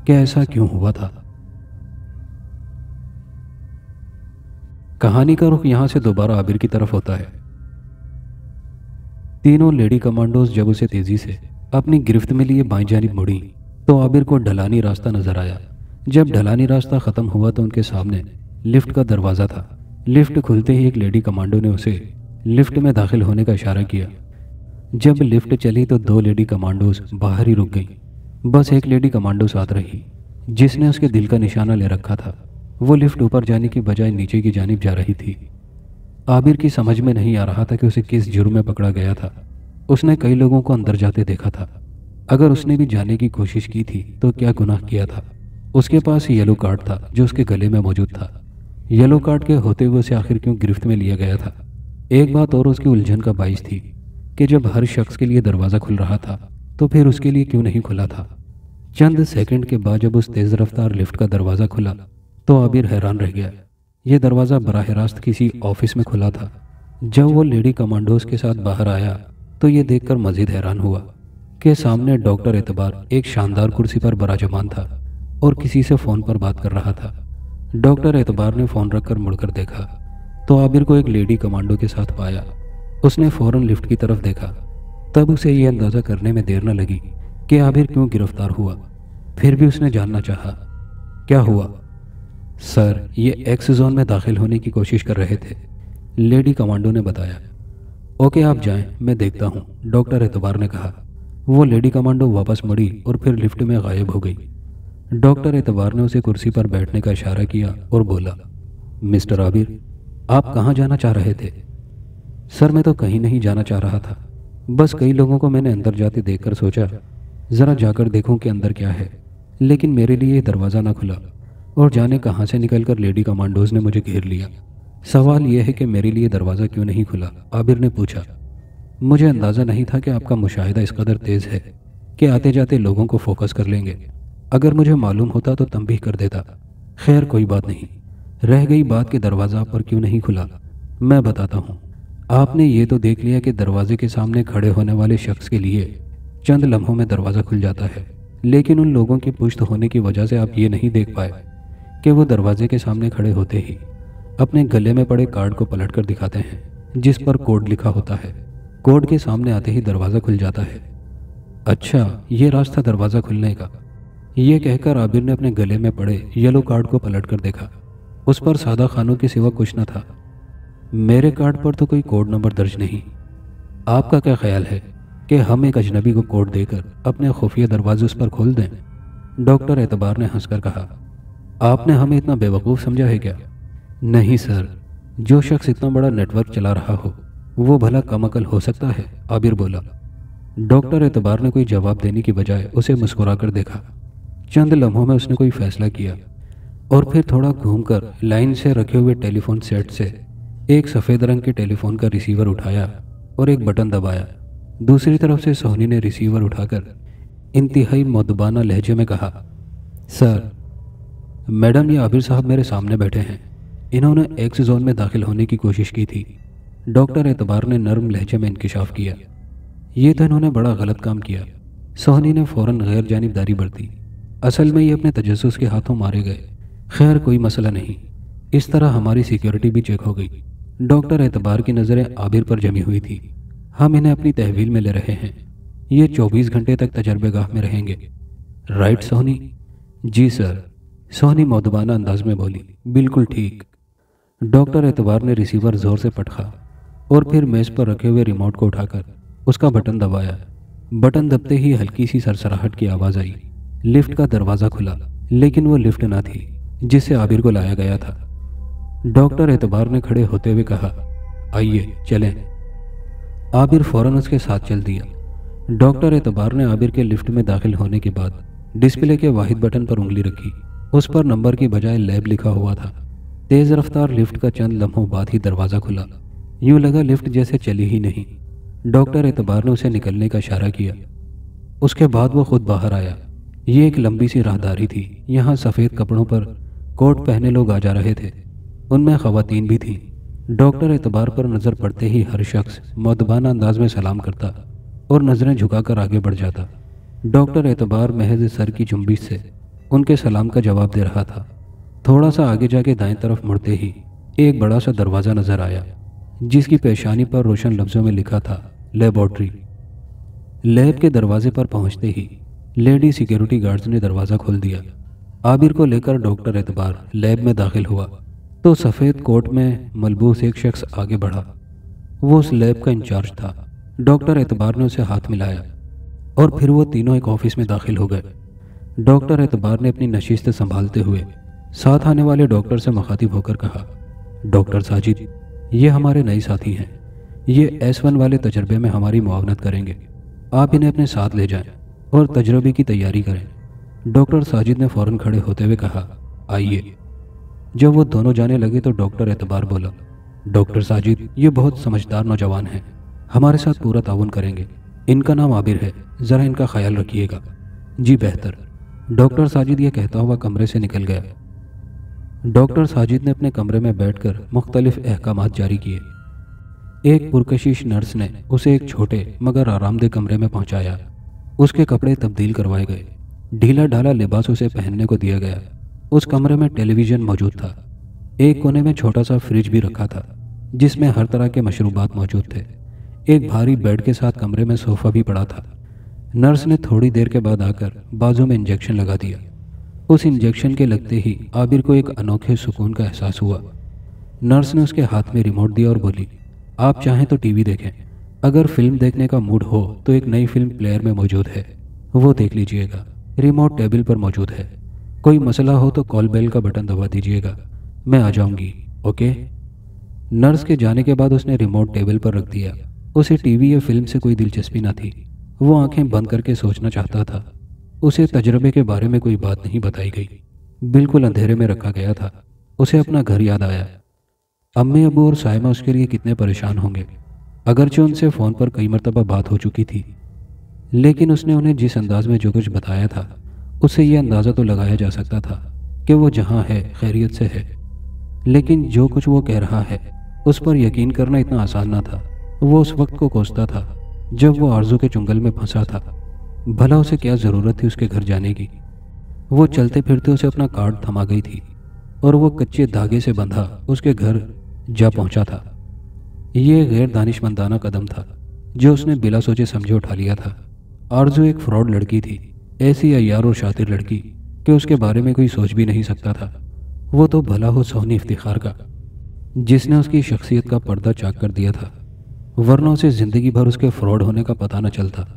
कि ऐसा क्यों हुआ था। कहानी का रुख यहां से दोबारा आबिर की तरफ होता है। तीनों लेडी कमांडोज जब उसे तेजी से अपनी गिरफ्त में लिए बाईं जानिब मुड़ी तो आबिर को ढलानी रास्ता नजर आया। जब ढलानी रास्ता खत्म हुआ तो उनके सामने लिफ्ट का दरवाज़ा था। लिफ्ट खुलते ही एक लेडी कमांडो ने उसे लिफ्ट में दाखिल होने का इशारा किया। जब लिफ्ट चली तो 2 लेडी कमांडोज बाहर ही रुक गईं। बस एक लेडी कमांडो साथ रही, जिसने उसके दिल का निशाना ले रखा था। वो लिफ्ट ऊपर जाने की बजाय नीचे की जानिब जा रही थी। आबिर की समझ में नहीं आ रहा था कि उसे किस जुर्म में पकड़ा गया था। उसने कई लोगों को अंदर जाते देखा था। अगर उसने भी जाने की कोशिश की थी तो क्या गुनाह किया था? उसके पास येलो कार्ड था जो उसके गले में मौजूद था। येलो कार्ड के होते हुए उसे आखिर क्यों गिरफ्त में लिया गया था? एक बात और उसकी उलझन का बाइस थी कि जब हर शख्स के लिए दरवाज़ा खुल रहा था तो फिर उसके लिए क्यों नहीं खुला था? चंद सेकंड के बाद जब उस तेज़ रफ्तार लिफ्ट का दरवाज़ा खुला तो आबिर हैरान रह गया। यह दरवाज़ा बराह रास्त किसी ऑफिस में खुला था। जब वो लेडी कमांडोज के साथ बाहर आया तो ये देखकर मज़ीद हैरान हुआ कि सामने डॉक्टर एतबार एक शानदार कुर्सी पर बराजमान था और किसी से फ़ोन पर बात कर रहा था। डॉक्टर एतबार ने फ़ोन रखकर मुड़कर देखा तो आबिर को एक लेडी कमांडो के साथ पाया। उसने फ़ौरन लिफ्ट की तरफ देखा। तब उसे यह अंदाज़ा करने में देर न लगी कि आबिर क्यों गिरफ्तार हुआ। फिर भी उसने जानना चाहा, क्या हुआ? सर, ये एक्स जोन में दाखिल होने की कोशिश कर रहे थे, लेडी कमांडो ने बताया। ओके, आप जाएं, मैं देखता हूँ, डॉक्टर एतबार ने कहा। वो लेडी कमांडो वापस मुड़ी और फिर लिफ्ट में गायब हो गई। डॉक्टर एतबार ने उसे कुर्सी पर बैठने का इशारा किया और बोला, मिस्टर आबिर, आप कहाँ जाना चाह रहे थे? सर, मैं तो कहीं नहीं जाना चाह रहा था, बस कई लोगों को मैंने अंदर जाते देखकर सोचा ज़रा जाकर देखूं कि अंदर क्या है, लेकिन मेरे लिए दरवाज़ा ना खुला और जाने कहाँ से निकलकर लेडी कमांडोज ने मुझे घेर लिया। सवाल यह है कि मेरे लिए दरवाज़ा क्यों नहीं खुला? आबिर ने पूछा। मुझे अंदाज़ा नहीं था कि आपका मुशाहिदा इस कदर तेज़ है कि आते जाते लोगों को फोकस कर लेंगे। अगर मुझे मालूम होता तो तंबीह कर देता। खैर, कोई बात नहीं। रह गई बात कि दरवाज़ा आप पर क्यों नहीं खुला, मैं बताता हूँ। आपने ये तो देख लिया कि दरवाजे के सामने खड़े होने वाले शख्स के लिए चंद लम्हों में दरवाज़ा खुल जाता है, लेकिन उन लोगों की पुश्त होने की वजह से आप ये नहीं देख पाए कि वो दरवाजे के सामने खड़े होते ही अपने गले में पड़े कार्ड को पलट कर दिखाते हैं जिस पर कोड लिखा होता है। कोड के सामने आते ही दरवाज़ा खुल जाता है। अच्छा, ये रास्ता दरवाज़ा खुलने का। ये कहकर आबिर ने अपने गले में पड़े येलो कार्ड को पलट कर देखा। उस पर सादा खानों के सिवा कुछ न था। मेरे कार्ड पर तो कोई कोड नंबर दर्ज नहीं। आपका क्या ख्याल है कि हम एक अजनबी को कोड देकर अपने खुफिया दरवाजे उस पर खोल दें? डॉक्टर एतबार ने हंसकर कहा। आपने हमें इतना बेवकूफ़ समझा है क्या? नहीं सर, जो शख्स इतना बड़ा नेटवर्क चला रहा हो वो भला कम अकल हो सकता है? आबिर बोला। डॉक्टर एतबार ने कोई जवाब देने की बजाय उसे मुस्कुराकर देखा। चंद लम्हों में उसने कोई फैसला किया और फिर थोड़ा घूमकर लाइन से रखे हुए टेलीफोन सेट से एक सफ़ेद रंग के टेलीफोन का रिसीवर उठाया और एक बटन दबाया। दूसरी तरफ से सोहनी ने रिसीवर उठाकर इंतहाई मुअद्दबाना लहजे में कहा, सर, मैडम ये आबिर साहब मेरे सामने बैठे हैं। इन्होंने एक्स जोन में दाखिल होने की कोशिश की थी। डॉक्टर एतबार ने नर्म लहजे में इंकिशाफ किया। ये तो इन्होंने बड़ा गलत काम किया। सोहनी ने फ़ौरन गैर जानिबदारी बरती। असल में ये अपने तजस्सुस के हाथों मारे गए। खैर कोई मसला नहीं, इस तरह हमारी सिक्योरिटी भी चेक हो गई। डॉक्टर एतबार की नज़रें आबिर पर जमी हुई थी। हम इन्हें अपनी तहवील में ले रहे हैं। ये 24 घंटे तक तजर्बेगाह में रहेंगे। राइट सोहनी? जी सर, सोहनी मौदबाना अंदाज में बोली। बिल्कुल ठीक। डॉक्टर एतबार ने रिसीवर ज़ोर से पटका और फिर मेज़ पर रखे हुए रिमोट को उठाकर उसका बटन दबाया। बटन दबते ही हल्की सी सरसराहट की आवाज़ आई। लिफ्ट का दरवाज़ा खुला, लेकिन वो लिफ्ट ना थी जिससे आबिर को लाया गया था। डॉक्टर एतबार ने खड़े होते हुए कहा, आइए चलें। आबिर फ़ौरन उसके साथ चल दिया। डॉक्टर एतबार ने आबिर के लिफ्ट में दाखिल होने के बाद डिस्प्ले के वाहिद बटन पर उंगली रखी। उस पर नंबर की बजाय लैब लिखा हुआ था। तेज़ रफ्तार लिफ्ट का चंद लम्हों बाद ही दरवाज़ा खुला। यूँ लगा लिफ्ट जैसे चली ही नहीं। डॉक्टर एतबार ने उसे निकलने का इशारा किया। उसके बाद वो खुद बाहर आया। ये एक लंबी सी राहदारी थी। यहाँ सफ़ेद कपड़ों पर कोट पहने लोग आ जा रहे थे। उनमें ख़वातीन भी थीं। डॉक्टर एतबार पर नज़र पड़ते ही हर शख्स मुअद्दबाना अंदाज में सलाम करता और नज़रें झुकाकर आगे बढ़ जाता। डॉक्टर एतबार महज सर की जुम्बिश से उनके सलाम का जवाब दे रहा था। थोड़ा सा आगे जाके दाएं तरफ मुड़ते ही एक बड़ा सा दरवाज़ा नज़र आया जिसकी पेशानी पर रोशन लफ्ज़ों में लिखा था, लेबॉर्ट्री। लैब के दरवाजे पर पहुंचते ही लेडी सिक्योरिटी गार्ड्स ने दरवाज़ा खोल दिया। आबिर को लेकर डॉक्टर एतबार लैब में दाखिल हुआ तो सफ़ेद कोट में मलबूस एक शख्स आगे बढ़ा। वो उस लैब का इंचार्ज था। डॉक्टर एतबार ने उसे हाथ मिलाया और फिर वो तीनों एक ऑफिस में दाखिल हो गए। डॉक्टर एतबार ने अपनी नशिस्त संभालते हुए साथ आने वाले डॉक्टर से मुखातिब होकर कहा, डॉक्टर साजिद, ये हमारे नए साथी हैं। ये S1 वाले तजर्बे में हमारी मुआवनत करेंगे। आप इन्हें अपने साथ ले जाएं और तजर्बे की तैयारी करें। डॉक्टर साजिद ने फ़ौरन खड़े होते हुए कहा, आइए। जब वो दोनों जाने लगे तो डॉक्टर एतबार बोला, डॉक्टर साजिद, ये बहुत समझदार नौजवान हैं, हमारे साथ पूरा ताउन करेंगे। इनका नाम आबिर है, ज़रा इनका ख्याल रखिएगा। जी बेहतर। डॉक्टर साजिद ये कहता हुआ कमरे से निकल गया। डॉक्टर साजिद ने अपने कमरे में बैठकर मुख्तलिफ अहकामात जारी किए। एक पुरकशिश नर्स ने उसे एक छोटे मगर आरामदेह कमरे में पहुंचाया। उसके कपड़े तब्दील करवाए गए। ढीला ढाला लिबास उसे पहनने को दिया गया। उस कमरे में टेलीविज़न मौजूद था। एक कोने में छोटा सा फ्रिज भी रखा था जिसमें हर तरह के मशरूबात मौजूद थे। एक भारी बेड के साथ कमरे में सोफ़ा भी पड़ा था। नर्स ने थोड़ी देर के बाद आकर बाजू में इंजेक्शन लगा दिया। उस इंजेक्शन के लगते ही आबिर को एक अनोखे सुकून का एहसास हुआ। नर्स ने उसके हाथ में रिमोट दिया और बोली, आप चाहें तो टीवी देखें। अगर फिल्म देखने का मूड हो तो एक नई फिल्म प्लेयर में मौजूद है, वो देख लीजिएगा। रिमोट टेबल पर मौजूद है। कोई मसला हो तो कॉल बेल का बटन दबा दीजिएगा, मैं आ जाऊंगी। ओके। नर्स के जाने के बाद उसने रिमोट टेबल पर रख दिया। उसे टीवी या फिल्म से कोई दिलचस्पी न थी। वो आंखें बंद करके सोचना चाहता था। उसे तजर्बे के बारे में कोई बात नहीं बताई गई। बिल्कुल अंधेरे में रखा गया था। उसे अपना घर याद आया। अम्मी अबू और साइमा उसके लिए कितने परेशान होंगे। अगरचे उनसे फ़ोन पर कई मरतबा बात हो चुकी थी, लेकिन उसने उन्हें जिस अंदाज में जो कुछ बताया था उससे यह अंदाज़ा तो लगाया जा सकता था कि वो जहाँ है खैरियत से है। लेकिन जो कुछ वो कह रहा है उस पर यकीन करना इतना आसान ना था। वो उस वक्त को कोसता था जब वो आरज़ू के चुंगल में फंसा था। भला उसे क्या ज़रूरत थी उसके घर जाने की। वो चलते फिरते उसे अपना कार्ड थमा गई थी और वो कच्चे धागे से बंधा उसके घर जा पहुंचा था। ये गैर दानिशमंदाना कदम था जो उसने बिला सोचे समझे उठा लिया था। आरज़ू एक फ्रॉड लड़की थी, ऐसी अय्यार और शातिर लड़की कि उसके बारे में कोई सोच भी नहीं सकता था। वो तो भला हो सोहनी इफ्तिखार का, जिसने उसकी शख्सियत का पर्दा चाक कर दिया था, वरना उसे ज़िंदगी भर उसके फ्रॉड होने का पता न चलता।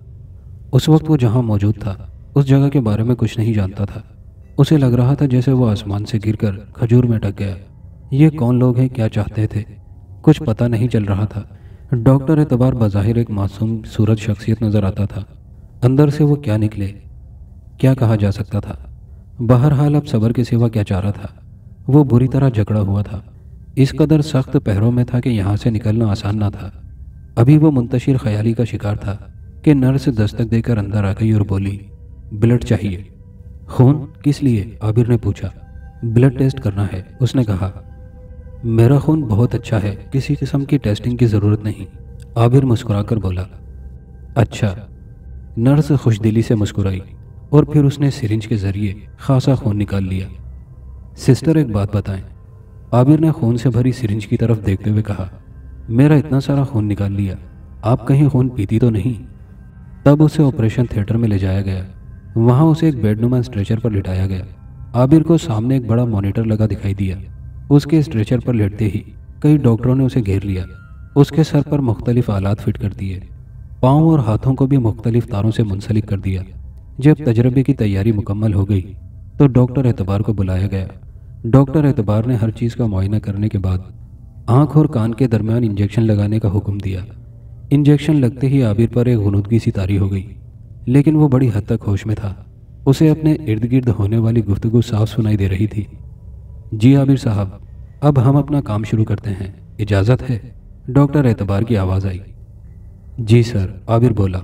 उस वक्त वो जहाँ मौजूद था उस जगह के बारे में कुछ नहीं जानता था। उसे लग रहा था जैसे वो आसमान से गिरकर खजूर में अटक गया। ये कौन लोग हैं, क्या चाहते थे, कुछ पता नहीं चल रहा था। डॉक्टर एतबार बज़ाहिर एक मासूम सूरत शख्सियत नजर आता था। अंदर से वो क्या निकले, क्या कहा जा सकता था। बहरहाल अब सब्र के सिवा क्या चारा था। वो बुरी तरह जकड़ा हुआ था। इस कदर सख्त पहरों में था कि यहाँ से निकलना आसान ना था। अभी वो मुंतशिर ख्याली का शिकार था कि नर्स दस्तक देकर अंदर आ गई और बोली, ब्लड चाहिए। खून किस लिए? आबिर ने पूछा। ब्लड टेस्ट करना है, उसने कहा। मेरा खून बहुत अच्छा है, किसी किस्म की टेस्टिंग की ज़रूरत नहीं, आबिर मुस्कुराकर बोला। अच्छा। नर्स खुशदिली से मुस्कुराई और फिर उसने सिरिंज के जरिए खासा खून निकाल लिया। सिस्टर एक बात बताएं, आबिर ने खून से भरी सिरिंज की तरफ देखते हुए कहा। मेरा इतना सारा खून निकाल लिया, आप कहीं खून पीती तो नहीं? तब उसे ऑपरेशन थिएटर में ले जाया गया। वहां उसे एक बेडनुमा स्ट्रेचर पर लिटाया गया। आबिर को सामने एक बड़ा मॉनिटर लगा दिखाई दिया। उसके स्ट्रेचर पर लेटते ही कई डॉक्टरों ने उसे घेर लिया। उसके सर पर मुख्तलिफ आलात फिट कर दिए। पाँव और हाथों को भी मुख्तलिफ तारों से मुंसलिक कर दिया। जब तजर्बे की तैयारी मुकम्मल हो गई तो डॉक्टर एतबार को बुलाया गया। डॉक्टर एतबार ने हर चीज़ का मुआयना करने के बाद आँख और कान के दरमियान इंजेक्शन लगाने का हुक्म दिया। इंजेक्शन लगते ही आबिर पर एक गुनूदगी सी तारी हो गई, लेकिन वो बड़ी हद तक होश में था। उसे अपने इर्द गिर्द होने वाली गुफ्तगू साफ सुनाई दे रही थी। जी आबिर साहब, अब हम अपना काम शुरू करते हैं, इजाज़त है? डॉक्टर एतबार की आवाज़ आई। जी सर, आबिर बोला।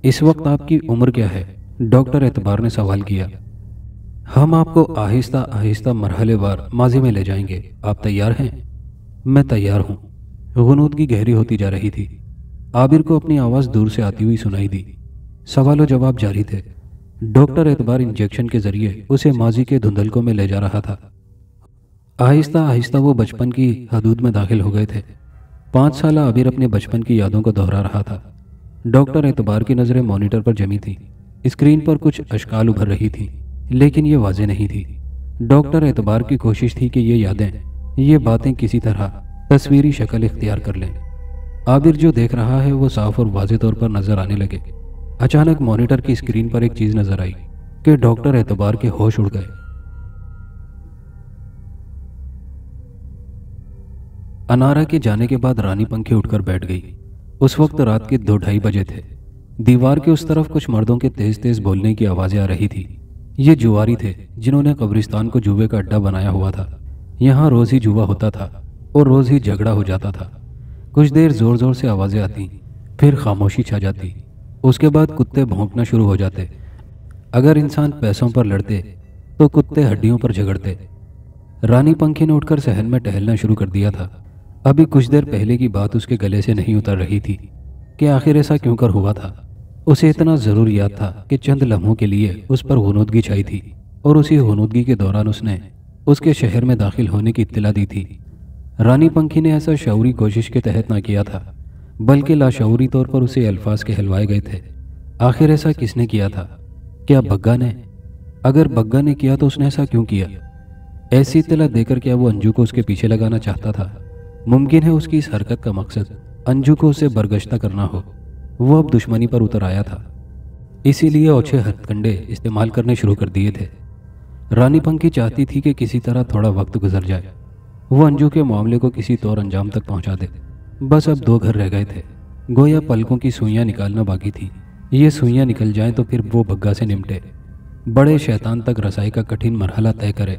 इस वक्त आपकी उम्र क्या है? डॉक्टर एतबार ने सवाल किया। हम आपको आहिस्ता आहिस्ता मरहलेवार माजी में ले जाएंगे, आप तैयार हैं? मैं तैयार हूँ। गुनूदगी गहरी होती जा रही थी। आबिर को अपनी आवाज़ दूर से आती हुई सुनाई दी। सवाल जवाब जारी थे। डॉक्टर एतबार इंजेक्शन के जरिए उसे माजी के धुंधलकों में ले जा रहा था। आहिस्ता आहिस्ता वो बचपन की हदूद में दाखिल हो गए थे। 5 साल आबिर अपने बचपन की यादों को दोहरा रहा था। डॉक्टर एतबार की नज़रें मॉनिटर पर जमी थी। स्क्रीन पर कुछ अशकाल उभर रही थी, लेकिन ये वाज़ेह नहीं थी। डॉक्टर एतबार की कोशिश थी कि ये यादें, ये बातें किसी तरह तस्वीरी शक्ल इख्तियार कर लें। आबिर जो देख रहा है वो साफ और वाज़ेह तौर पर नज़र आने लगे। अचानक मॉनिटर की स्क्रीन पर एक चीज़ नज़र आई कि डॉक्टर एतबार के होश उड़ गए। अनारा के जाने के बाद रानी पंखी उठकर बैठ गई। उस वक्त रात के 2-2:30 बजे थे। दीवार के उस तरफ कुछ मर्दों के तेज तेज बोलने की आवाज़ें आ रही थी। ये जुआरी थे जिन्होंने कब्रिस्तान को जुए का अड्डा बनाया हुआ था। यहाँ रोज़ ही जुआ होता था और रोज़ ही झगड़ा हो जाता था। कुछ देर ज़ोर ज़ोर से आवाज़ें आती, फिर खामोशी छा जाती। उसके बाद कुत्ते भौंकना शुरू हो जाते। अगर इंसान पैसों पर लड़ते तो कुत्ते हड्डियों पर झगड़ते। रानी पंखी ने उठकर सहन में टहलना शुरू कर दिया था। अभी कुछ देर पहले की बात उसके गले से नहीं उतर रही थी कि आखिर ऐसा क्यों कर हुआ था। उसे इतना ज़रूर याद था कि चंद लम्हों के लिए उस पर गुनूदगी छाई थी और उसी गुनूदगी के दौरान उसने उसके शहर में दाखिल होने की इत्तला दी थी। रानी पंखी ने ऐसा शऊरी कोशिश के तहत ना किया था, बल्कि लाशऊरी तौर पर उसे अल्फाज कहलवाए गए थे। आखिर ऐसा किसने किया था? क्या बग्गा ने? अगर बग्गा ने किया तो उसने ऐसा क्यों किया? ऐसी इत्तला देकर क्या वो अंजू को उसके पीछे लगाना चाहता था? मुमकिन है उसकी इस हरकत का मकसद अंजू को उसे बरगश्ता करना हो। वो अब दुश्मनी पर उतर आया था, इसीलिए ओछे हथकंडे इस्तेमाल करने शुरू कर दिए थे। रानी पंखी चाहती थी कि किसी तरह थोड़ा वक्त गुजर जाए, वो अंजू के मामले को किसी तौर अंजाम तक पहुंचा दे। बस अब 2 घर रह गए थे। गोया पलकों की सुइयां निकालना बाकी थी। ये सुइयां निकल जाएं तो फिर वो बग्गा से निपटे, बड़े शैतान तक रसाई का कठिन मरहला तय करे।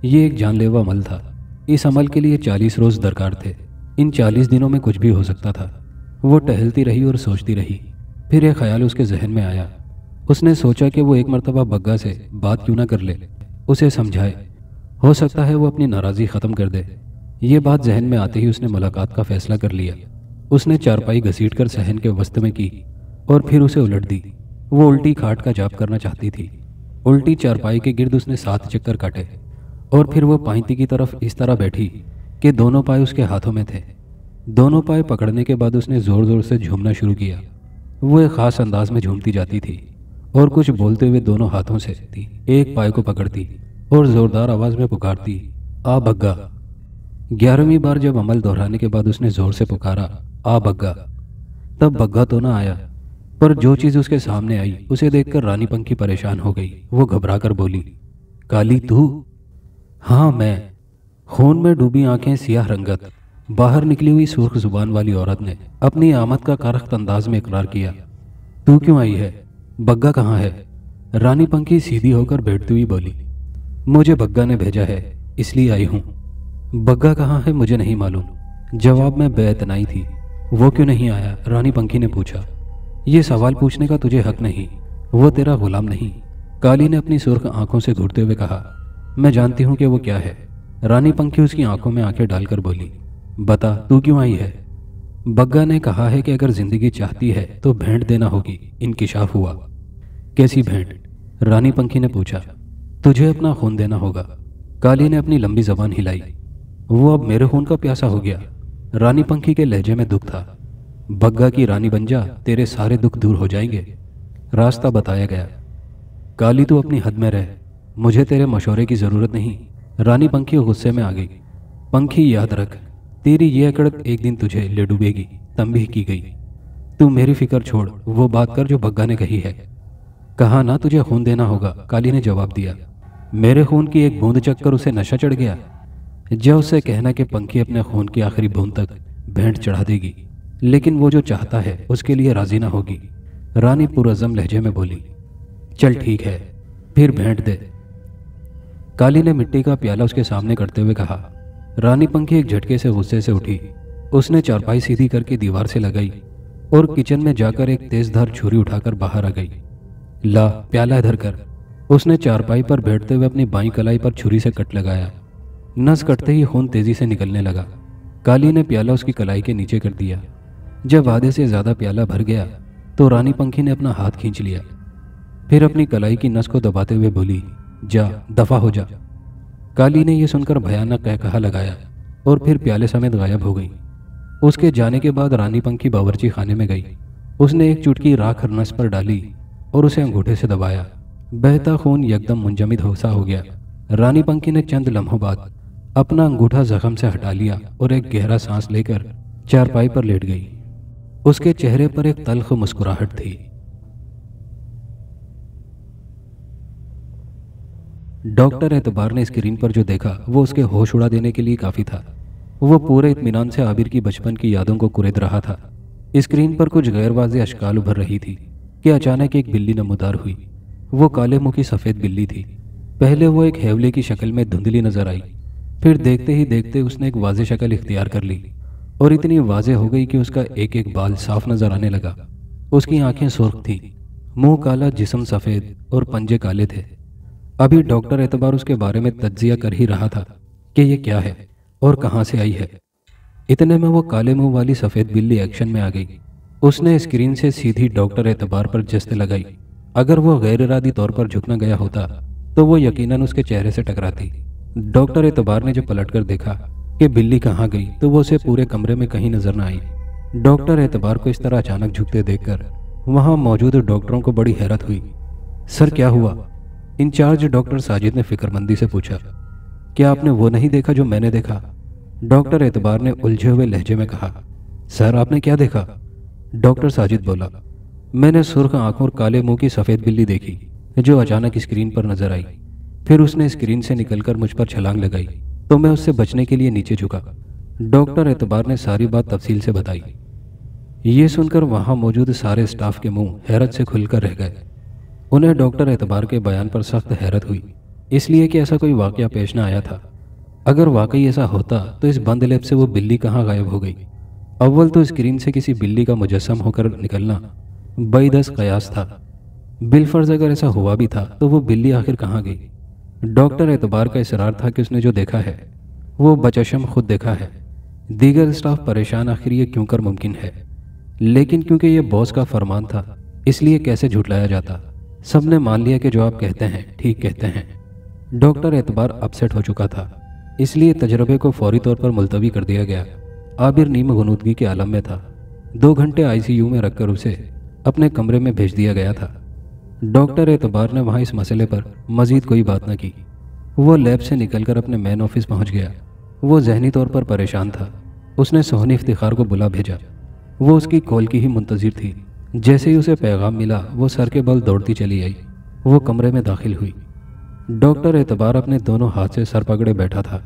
ये एक जानलेवा अमल था। इस अमल के लिए 40 रोज़ दरकार थे। इन 40 दिनों में कुछ भी हो सकता था। वो टहलती रही और सोचती रही। फिर एक ख्याल उसके जहन में आया। उसने सोचा कि वो एक मरतबा बग्गा से बात क्यों ना कर ले, उसे समझाए। हो सकता है वो अपनी नाराज़गी ख़त्म कर दे। ये बात जहन में आते ही उसने मुलाकात का फैसला कर लिया। उसने चारपाई घसीटकर सहन के वस्त में की और फिर उसे उलट दी। वो उल्टी खाट का जाप करना चाहती थी। उल्टी चारपाई के गिर्द उसने 7 चक्कर काटे और फिर वो पाइती की तरफ इस तरह बैठी कि दोनों पाए उसके हाथों में थे। दोनों पाए पकड़ने के बाद उसने ज़ोर ज़ोर से झूमना शुरू किया। वो एक ख़ास अंदाज में झूमती जाती थी और कुछ बोलते हुए दोनों हाथों से एक पाए को पकड़ती और ज़ोरदार आवाज़ में पुकारती, आ बग्गा। 11वीं बार जब अमल दोहराने के बाद उसने ज़ोर से पुकारा, आ बग्गा, तब बग्गा तो ना आया, पर जो चीज़ उसके सामने आई उसे देखकर रानी पंखी परेशान हो गई। वो घबरा कर बोली, काली तू? हाँ मैं। खून में डूबी आंखें, सियाह रंगत, बाहर निकली हुई सुर्ख जुबान वाली औरत ने अपनी आमद का कारख्त अंदाज में इकरार किया। तू क्यों आई है? बग्गा कहाँ है? रानी पंखी सीधी होकर बैठती हुई बोली। मुझे बग्गा ने भेजा है, इसलिए आई हूँ। बग्गा कहाँ है मुझे नहीं मालूम। जवाब में बेइतनाई थी। वो क्यों नहीं आया? रानी पंखी ने पूछा। ये सवाल पूछने का तुझे हक नहीं, वो तेरा गुलाम नहीं। काली ने अपनी सुर्ख आंखों से घूरते हुए कहा। मैं जानती हूँ कि वो क्या है। रानी पंखी उसकी आंखों में आंखें डालकर बोली। बता, तू क्यों आई है? बग्गा ने कहा है कि अगर जिंदगी चाहती है तो भेंट देना होगी। इंकिशाफ हुआ। कैसी भेंट? रानी पंखी ने पूछा। तुझे अपना खून देना होगा। काली ने अपनी लंबी जबान हिलाई। वो अब मेरे खून का प्यासा हो गया। रानी पंखी के लहजे में दुख था। बग्गा की रानी बन जा, तेरे सारे दुख दूर हो जाएंगे। रास्ता बताया गया। काली तू अपनी हद में रह, मुझे तेरे मशवरे की जरूरत नहीं। रानी पंखी गुस्से में आ गई। पंखी याद रख, तेरी ये अकड़त एक दिन तुझे ले डूबेगी। तंबीह की गई। तू मेरी फिक्र छोड़, वो बात कर जो बग्गा ने कही है। कहा ना तुझे खून देना होगा, काली ने जवाब दिया। मेरे खून की एक बूंद चखकर उसे नशा चढ़ गया। जब उससे कहना कि पंखी अपने खून की आखिरी बूंद तक भेंट चढ़ा देगी, लेकिन वो जो चाहता है उसके लिए राजी ना होगी। रानी पुरअज़म लहजे में बोली। चल ठीक है, फिर भेंट दे। काली ने मिट्टी का प्याला उसके सामने करते हुए कहा। रानी पंखी एक झटके से गुस्से से उठी। उसने चारपाई सीधी करके दीवार से लगाई और किचन में जाकर एक तेजधार छुरी उठाकर बाहर आ गई। ला, प्याला इधर कर। उसने चारपाई पर बैठते हुए अपनी बाईं कलाई पर छुरी से कट लगाया। नस कटते ही खून तेजी से निकलने लगा। काली ने प्याला उसकी कलाई के नीचे कर दिया। जब आधे से ज्यादा प्याला भर गया तो रानी पंखी ने अपना हाथ खींच लिया। फिर अपनी कलाई की नस को दबाते हुए बोली, जा, दफा हो जा। काली ने यह सुनकर भयानक कहकहा लगाया और फिर प्याले समेत गायब हो गई। उसके जाने के बाद रानी पंखी बावर्ची खाने में गई। उसने एक चुटकी राख नस पर डाली और उसे अंगूठे से दबाया। बहता खून यकदम मुंजमद होसा हो गया। रानी पंखी ने चंद लम्हों बाद अपना अंगूठा जख्म से हटा लिया और एक गहरा सांस लेकर चारपाई पर लेट गई। उसके चेहरे पर एक तल्ख मुस्कुराहट थी। डॉक्टर एतबार ने स्क्रीन पर जो देखा वो उसके होश उड़ा देने के लिए काफी था। वो पूरे इत्मीनान से आबिर की बचपन की यादों को कुरेद रहा था। स्क्रीन पर कुछ गैरवाज़ेह अश्काल उभर रही थी कि अचानक एक बिल्ली नमूदार हुई। वो काले मुंह की सफ़ेद बिल्ली थी। पहले वो एक हैवले की शक्ल में धुंधली नजर आई, फिर देखते ही देखते उसने एक वाज़ेह शक्ल इख्तियार कर ली और इतनी वाज़ेह हो गई कि उसका एक एक बाल साफ नजर आने लगा। उसकी आंखें सुर्ख थीं, मुंह काला, जिस्म सफ़ेद और पंजे काले थे। अभी डॉक्टर एतबार उसके बारे में तज्जिया कर ही रहा था कि ये क्या है और कहाँ से आई है। इतने में वो काले मुंह वाली सफ़ेद बिल्ली एक्शन में आ गई। उसने स्क्रीन से सीधी डॉक्टर एतबार पर जस्त लगाई। अगर वो गैर इरादी तौर पर झुकना गया होता तो वो यकीनन उसके चेहरे से टकराती। डॉक्टर एतबार ने जब पलटकर देखा कि बिल्ली कहाँ गई तो वो उसे पूरे कमरे में कहीं नजर न आई। डॉक्टर एतबार को इस तरह अचानक झुकते देखकर वहाँ मौजूद डॉक्टरों को बड़ी हैरत हुई। सर क्या हुआ? इंचार्ज डॉक्टर साजिद ने फिक्रमंदी से पूछा। क्या आपने वो नहीं देखा जो मैंने देखा? डॉक्टर एतबार ने उलझे हुए लहजे में कहा। सर आपने क्या देखा? डॉक्टर साजिद बोला। मैंने सुर्ख आंखों और काले मुंह की सफ़ेद बिल्ली देखी जो अचानक स्क्रीन पर नजर आई। फिर उसने स्क्रीन से निकलकर मुझ पर छलांग लगाई तो मैं उससे बचने के लिए नीचे झुका। डॉक्टर एतबार ने सारी बात तफसील से बताई। ये सुनकर वहां मौजूद सारे स्टाफ के मुंह हैरत से खुलकर रह गए। उन्हें डॉक्टर एतबार के बयान पर सख्त हैरत हुई, इसलिए कि ऐसा कोई वाकया पेश न आया था। अगर वाकई ऐसा होता तो इस बंद लैब से वो बिल्ली कहाँ गायब हो गई? अव्वल तो स्क्रीन से किसी बिल्ली का मुजस्सम होकर निकलना बईदस कयास था। बिलफर्ज अगर ऐसा हुआ भी था तो वो बिल्ली आखिर कहाँ गई? डॉक्टर एतबार का इसरार था कि उसने जो देखा है वो बचशम खुद देखा है। दीगर स्टाफ परेशान, आखिर ये क्यों कर मुमकिन है? लेकिन क्योंकि ये बॉस का फरमान था इसलिए कैसे झुटलाया जाता। सबने मान लिया कि जो आप कहते हैं ठीक कहते हैं। डॉक्टर एतबार अपसेट हो चुका था, इसलिए तजर्बे को फौरी तौर पर मुलतवी कर दिया गया। आबिर नीम गुनूदगी के आलम में था। 2 घंटे आईसीयू में रखकर उसे अपने कमरे में भेज दिया गया था। डॉक्टर एतबार ने वहाँ इस मसले पर मजीद कोई बात न की। वो लैब से निकलकर अपने मेन ऑफिस पहुँच गया। वो जहनी तौर पर परेशान था। उसने सोहनी इफ्तिखार को बुला भेजा। वो उसकी कॉल की ही मुंतजिर थी। जैसे ही उसे पैगाम मिला वो सर के बल दौड़ती चली आई। वो कमरे में दाखिल हुई। डॉक्टर एतबार अपने दोनों हाथ से सर पकड़े बैठा था।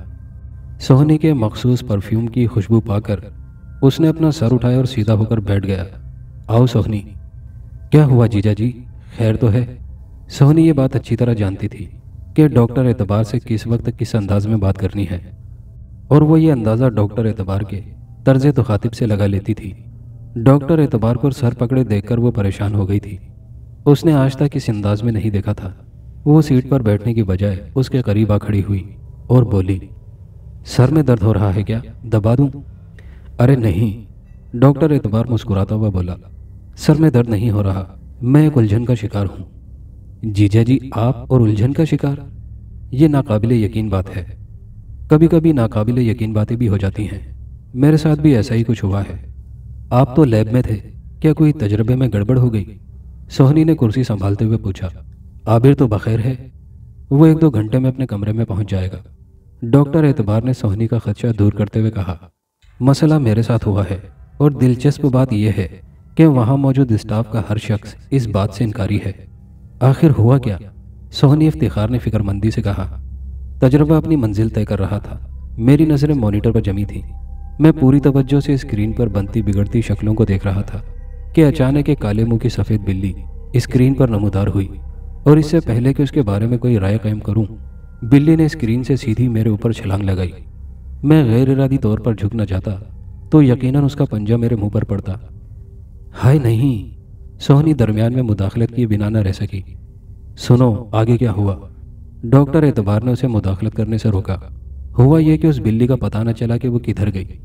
सोहनी के मखसूस परफ्यूम की खुशबू पाकर उसने अपना सर उठाया और सीधा होकर बैठ गया। आओ सोहनी। क्या हुआ जीजा जी, खैर तो है? सोहनी ये बात अच्छी तरह जानती थी कि डॉक्टर एतबार से किस वक्त किस अंदाज में बात करनी है, और वो ये अंदाज़ा डॉक्टर एतबार के तर्ज तुखातिब से लगा लेती थी। डॉक्टर एतबार को सर पकड़े देखकर वो परेशान हो गई थी। उसने आज तक इस अंदाज में नहीं देखा था। वो सीट पर बैठने की बजाय उसके करीब आ खड़ी हुई और बोली, सर में दर्द हो रहा है क्या, दबा दूं? अरे नहीं, डॉक्टर एतबार मुस्कुराता हुआ बोला, सर में दर्द नहीं हो रहा, मैं एक उलझन का शिकार हूं। जीजा जी, आप और उलझन का शिकार? ये नाकाबिले यकीन बात है। कभी कभी नाकाबिले यकीन बातें भी हो जाती हैं। मेरे साथ भी ऐसा ही कुछ हुआ है। आप तो लैब में थे, क्या कोई तजर्बे में गड़बड़ हो गई? सोहनी ने कुर्सी संभालते हुए पूछा। आबिर तो बखैर है, वो 1-2 घंटे में अपने कमरे में पहुंच जाएगा। डॉक्टर एतबार ने सोहनी का खदशा दूर करते हुए कहा, मसला मेरे साथ हुआ है, और दिलचस्प बात यह है कि वहां मौजूद स्टाफ का हर शख्स इस बात से इनकारी है। आखिर हुआ क्या? सोहनी इफ्तिखार ने फिक्रमंदी से कहा। तजर्बा अपनी मंजिल तय कर रहा था। मेरी नज़रें मॉनिटर पर जमी थीं। मैं पूरी तवज्जो से स्क्रीन पर बनती बिगड़ती शक्लों को देख रहा था कि अचानक एक काले मुंह की सफ़ेद बिल्ली स्क्रीन पर नमूदार हुई, और इससे पहले कि उसके बारे में कोई राय कायम करूं, बिल्ली ने स्क्रीन से सीधी मेरे ऊपर छलांग लगाई। मैं गैर इरादी तौर पर झुक न जाता तो यकीनन उसका पंजा मेरे मुंह पर पड़ता। हाय नहीं, सोहनी दरमियान में मुदाखलत किए बिना न रह सकी। सुनो, आगे क्या हुआ? डॉक्टर एतबार ने उसे मुदाखलत करने से रोका। हुआ यह कि उस बिल्ली का पता न चला कि वो किधर गई।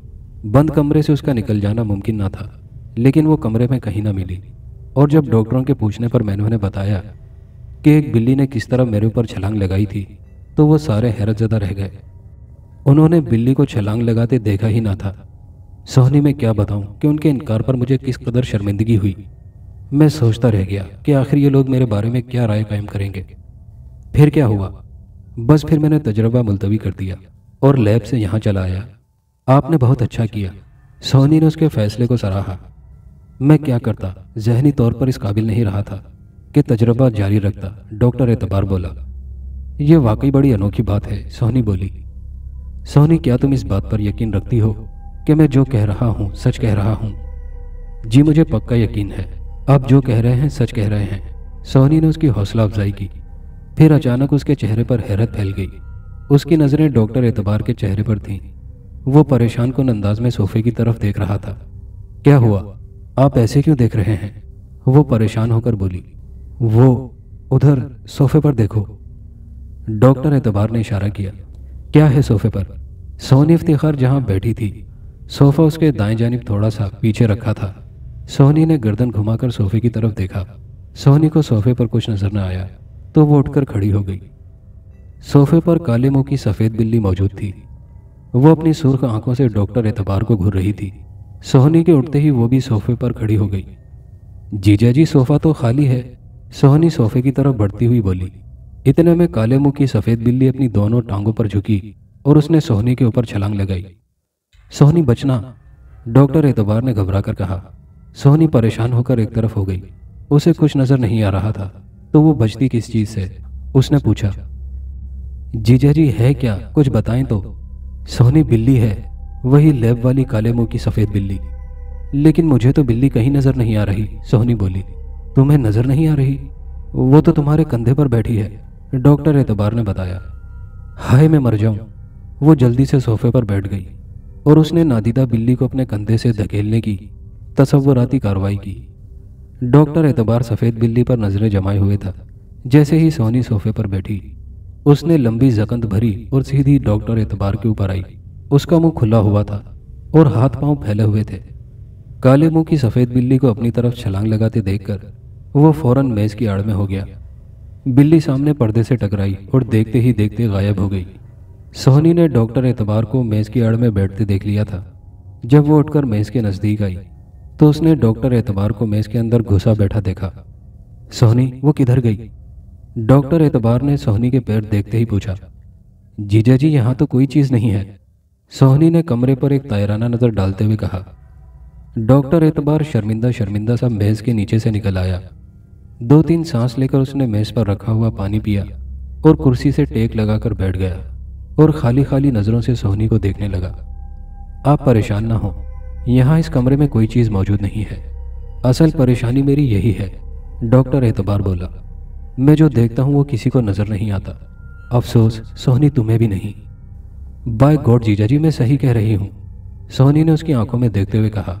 बंद कमरे से उसका निकल जाना मुमकिन न था, लेकिन वो कमरे में कहीं ना मिली। और जब डॉक्टरों के पूछने पर मैंने उन्हें बताया कि एक बिल्ली ने किस तरह मेरे ऊपर छलांग लगाई थी, तो वो सारे हैरतज़दा रह गए। उन्होंने बिल्ली को छलांग लगाते देखा ही ना था। सोहनी, मैं क्या बताऊं कि उनके इनकार पर मुझे किस कदर शर्मिंदगी हुई। मैं सोचता रह गया कि आखिर ये लोग मेरे बारे में क्या राय कायम करेंगे। फिर क्या हुआ? बस फिर मैंने तजर्बा मुलतवी कर दिया और लैब से यहाँ चला आया। आपने बहुत अच्छा किया। सोहनी ने उसके फैसले को सराहा। मैं क्या करता, जहनी तौर पर इस काबिल नहीं रहा था कि तजर्बा जारी रखता। डॉक्टर एतबार बोला। यह वाकई बड़ी अनोखी बात है, सोहनी बोली। सोहनी, क्या तुम इस बात पर यकीन रखती हो कि मैं जो कह रहा हूँ सच कह रहा हूँ? जी, मुझे पक्का यकीन है, आप जो कह रहे हैं सच कह रहे हैं। सोहनी ने उसकी हौसला अफजाई की। फिर अचानक उसके चेहरे पर हैरत फैल गई। उसकी नज़रें डॉक्टर एतबार के चेहरे पर थीं। वो परेशान कुन अंदाज में सोफे की तरफ देख रहा था। क्या हुआ? आप ऐसे क्यों देख रहे हैं? वो परेशान होकर बोली। वो उधर सोफे पर देखो। डॉक्टर एतबार ने इशारा किया। क्या है सोफे पर? सोहनी इफ्तिखार जहां बैठी थी, सोफा उसके दाएं जानिब थोड़ा सा पीछे रखा था। सोहनी ने गर्दन घुमाकर सोफे की तरफ देखा। सोहनी को सोफे पर कुछ नजर न आया तो वो उठकर खड़ी हो गई। सोफे पर काले मुंह की सफ़ेद बिल्ली मौजूद थी। वो अपनी सुर्ख आंखों से डॉक्टर एतबार को घूर रही थी। सोहनी के उठते ही वो भी सोफे पर खड़ी हो गई। जीजा जी, सोफा तो खाली है, सोहनी सोफे की तरफ बढ़ती हुई बोली। इतने में काले मुंह की सफ़ेद बिल्ली अपनी दोनों टांगों पर झुकी और उसने सोहनी के ऊपर छलांग लगाई। सोहनी, बचना, डॉक्टर एतबार ने घबरा कर कहा। सोहनी परेशान होकर एक तरफ हो गई। उसे कुछ नजर नहीं आ रहा था तो वो बचती किस चीज से? उसने पूछा। जीजा जी, है क्या, कुछ बताएं तो। सोहनी, बिल्ली है, वही लैब वाली काले मुंह की सफेद बिल्ली। लेकिन मुझे तो बिल्ली कहीं नजर नहीं आ रही, सोहनी बोली। तुम्हें नजर नहीं आ रही? वो तो तुम्हारे कंधे पर बैठी है, डॉक्टर एतबार ने बताया। हाय, मैं मर जाऊं। वो जल्दी से सोफे पर बैठ गई और उसने नादीदा बिल्ली को अपने कंधे से धकेलने की तसव्वुराती कार्रवाई की। डॉक्टर एतबार सफ़ेद बिल्ली पर नजरें जमाए हुए था। जैसे ही सोहनी सोफे पर बैठी, उसने लंबी जकंत भरी और सीधी डॉक्टर एतबार के ऊपर आई। उसका मुंह खुला हुआ था और हाथ पांव फैले हुए थे। काले मुंह की सफ़ेद बिल्ली को अपनी तरफ छलांग लगाते देखकर वो फौरन मेज की आड़ में हो गया। बिल्ली सामने पर्दे से टकराई और देखते ही देखते गायब हो गई। सोहनी ने डॉक्टर एतबार को मेज की आड़ में बैठते देख लिया था। जब वो उठकर मेज के नज़दीक आई तो उसने डॉक्टर एतबार को मेज के अंदर घुसा बैठा देखा। सोहनी, वो किधर गई? डॉक्टर एतबार ने सोहनी के पैर देखते ही पूछा। जीजा जी, यहाँ तो कोई चीज़ नहीं है, सोहनी ने कमरे पर एक तायराना नज़र डालते हुए कहा। डॉक्टर एतबार शर्मिंदा शर्मिंदा सा मेज के नीचे से निकल आया। 2-3 सांस लेकर उसने मेज पर रखा हुआ पानी पिया और कुर्सी से टेक लगाकर बैठ गया और खाली खाली नजरों से सोहनी को देखने लगा। आप परेशान ना हो, यहाँ इस कमरे में कोई चीज मौजूद नहीं है। असल परेशानी मेरी यही है, डॉक्टर एतबार बोला। मैं जो देखता हूँ वो किसी को नजर नहीं आता। अफसोस सोहनी, तुम्हें भी नहीं। बाय गॉड जीजा जी, मैं सही कह रही हूँ, सोहनी ने उसकी आंखों में देखते हुए कहा।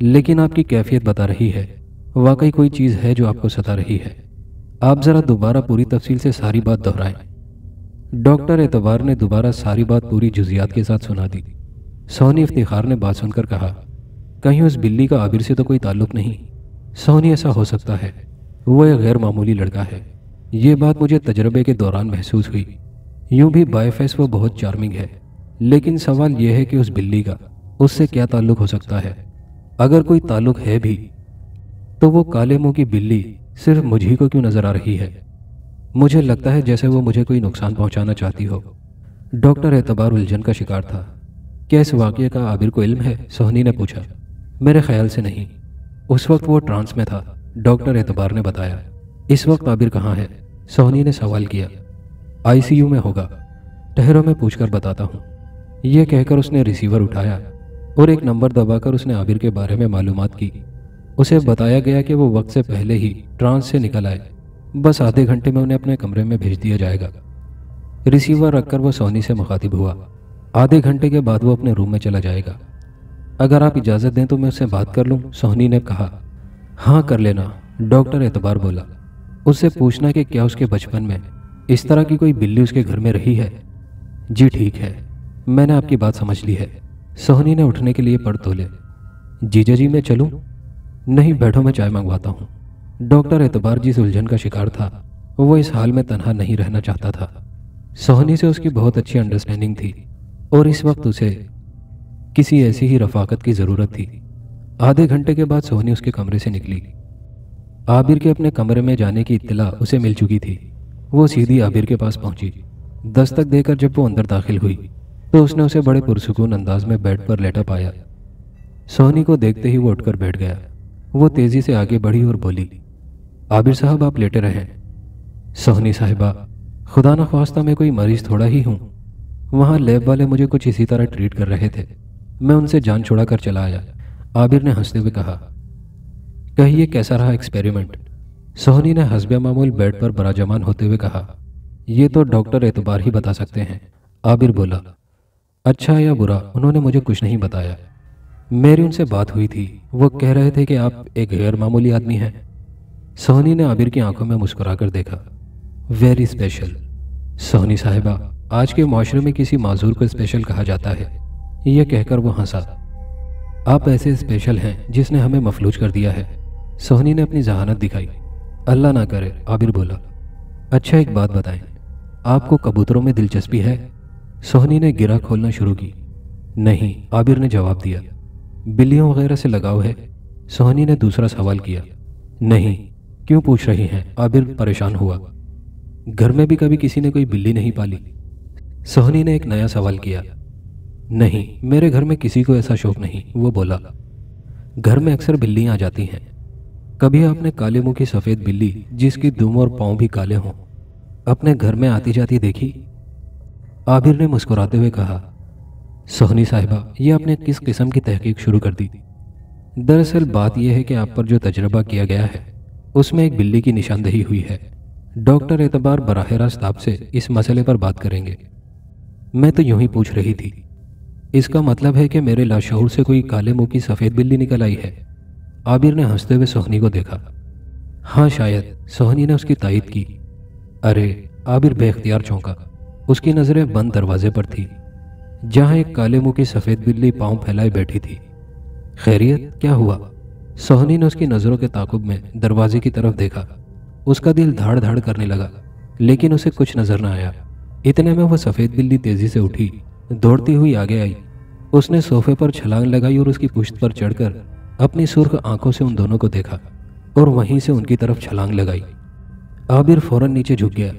लेकिन आपकी कैफियत बता रही है, वाकई कोई चीज है जो आपको सता रही है। आप जरा दोबारा पूरी तफसील से सारी बात दोहराएं। डॉक्टर एतबार ने दोबारा सारी बात पूरी जुजियात के साथ सुना दी। सोहनी इफ्तिखार ने बात सुनकर कहा, कहीं उस बिल्ली का आबिर से तो कोई ताल्लुक नहीं? सोहनी, ऐसा हो सकता है, वो एक गैर मामूली लड़का है। ये बात मुझे तजर्बे के दौरान महसूस हुई। यूं भी बायफेस वो बहुत चार्मिंग है, लेकिन सवाल यह है कि उस बिल्ली का उससे क्या ताल्लुक हो सकता है? अगर कोई ताल्लुक है भी तो वो काले मुंह की बिल्ली सिर्फ मुझी को क्यों नजर आ रही है? मुझे लगता है जैसे वो मुझे कोई नुकसान पहुंचाना चाहती हो। डॉक्टर एतबार उलझन का शिकार था। क्या इस वाकये का आबिर को इल्म है? सोहनी ने पूछा। मेरे ख्याल से नहीं, उस वक्त वो ट्रांस में था, डॉक्टर एतबार ने बताया। इस वक्त आबिर कहाँ है? सोहनी ने सवाल किया। आईसीयू में होगा, ठहरो मैं पूछकर बताता हूँ। यह कहकर उसने रिसीवर उठाया और एक नंबर दबाकर उसने आबिर के बारे में मालूमात की। उसे बताया गया कि वो वक्त से पहले ही ट्रांस से निकल आए, बस आधे घंटे में उन्हें अपने कमरे में भेज दिया जाएगा। रिसीवर रखकर वो सोहनी से मुखातिब हुआ। आधे घंटे के बाद वो अपने रूम में चला जाएगा। अगर आप इजाज़त दें तो मैं उससे बात कर लूँ? सोहनी ने कहा। हाँ कर लेना, डॉक्टर एतबार बोला। उससे पूछना कि क्या उसके बचपन में इस तरह की कोई बिल्ली उसके घर में रही है? जी ठीक है, मैंने आपकी बात समझ ली है। सोहनी ने उठने के लिए पड़ तोले। जीजा जी मैं चलूं? नहीं बैठो, मैं चाय मंगवाता हूँ। डॉक्टर एतबार जिस उलझन का शिकार था वो इस हाल में तन्हा नहीं रहना चाहता था। सोहनी से उसकी बहुत अच्छी अंडरस्टैंडिंग थी और इस वक्त उसे किसी ऐसी ही रफाकत की ज़रूरत थी। आधे घंटे के बाद सोहनी उसके कमरे से निकली। आबिर के अपने कमरे में जाने की इत्तला उसे मिल चुकी थी। वो सीधी आबिर के पास पहुंची। दस्तक देकर जब वो अंदर दाखिल हुई तो उसने उसे बड़े पुरसुकून अंदाज में बेड पर लेटा पाया। सोहनी को देखते ही वो उठकर बैठ गया। वो तेजी से आगे बढ़ी और बोली, आबिर साहब आप लेटे रहें। सोहनी साहिबा, खुदा न ख्वास्ता मैं कोई मरीज थोड़ा ही हूँ। वहाँ लैब वाले मुझे कुछ इसी तरह ट्रीट कर रहे थे, मैं उनसे जान छुड़ा कर चला आया। आबिर ने हंसते हुए कहा। कहिए कैसा रहा एक्सपेरिमेंट? सोहनी ने हस्बे मामूल बेड पर बराजमान होते हुए कहा। ये तो डॉक्टर एतबार ही बता सकते हैं। आबिर बोला। अच्छा या बुरा उन्होंने मुझे कुछ नहीं बताया। मेरी उनसे बात हुई थी, वो कह रहे थे कि आप एक गैर मामूली आदमी हैं। सोहनी ने आबिर की आंखों में मुस्कुराकर देखा। Very special. सोहनी साहिबा, आज के माशरे में किसी माजूर को स्पेशल कहा जाता है। यह कहकर वो हंसा। आप ऐसे स्पेशल हैं जिसने हमें मफलूज कर दिया है। सोहनी ने अपनी जहानत दिखाई। अल्लाह ना करे, आबिर बोला। अच्छा एक बात बताएं, आपको कबूतरों में दिलचस्पी है? सोहनी ने गिरा खोलना शुरू की। नहीं, आबिर ने जवाब दिया। बिल्लियों वगैरह से लगाव है? सोहनी ने दूसरा सवाल किया। नहीं। क्यों पूछ रही हैं? आबिर परेशान हुआ। घर में भी कभी किसी ने कोई बिल्ली नहीं पाली? सोहनी ने एक नया सवाल किया। नहीं, मेरे घर में किसी को ऐसा शौक नहीं, वो बोला। घर में अक्सर बिल्लियां आ जाती हैं। कभी आपने काले मुंह की सफ़ेद बिल्ली जिसकी दुम और पाँव भी काले हों अपने घर में आती जाती देखी? आबिर ने मुस्कुराते हुए कहा। सोहनी साहिबा, ये आपने किस किस्म की तहकीक शुरू कर दी? दरअसल बात यह है कि आप पर जो तजर्बा किया गया है उसमें एक बिल्ली की निशानदेही हुई है। डॉक्टर एतबार बराह रास्त आपसे इस मसले पर बात करेंगे। मैं तो यूं ही पूछ रही थी। इसका मतलब है कि मेरे लाशऊर से कोई काले मुंह की सफ़ेद बिल्ली निकल आई है? आबिर ने हंसते हुए सोहनी को देखा। हाँ शायद, सोहनी ने उसकी तायीद की। अरे, आबिर बेख्तियार चौंका। उसकी नज़रें बंद दरवाजे पर थी जहाँ एक काले मुंह की सफ़ेद बिल्ली पाँव फैलाए बैठी थी। खैरियत, क्या हुआ? सोहनी ने उसकी नज़रों के ताकुब में दरवाजे की तरफ देखा। उसका दिल धाड़ धाड़ करने लगा, लेकिन उसे कुछ नजर न आया। इतने में वह सफ़ेद बिल्ली तेजी से उठी, दौड़ती हुई आगे आई। उसने सोफे पर छलांग लगाई और उसकी पुश्त पर चढ़कर अपनी सुर्ख आंखों से उन दोनों को देखा और वहीं से उनकी तरफ छलांग लगाई। आबिर फौरन नीचे झुक गया।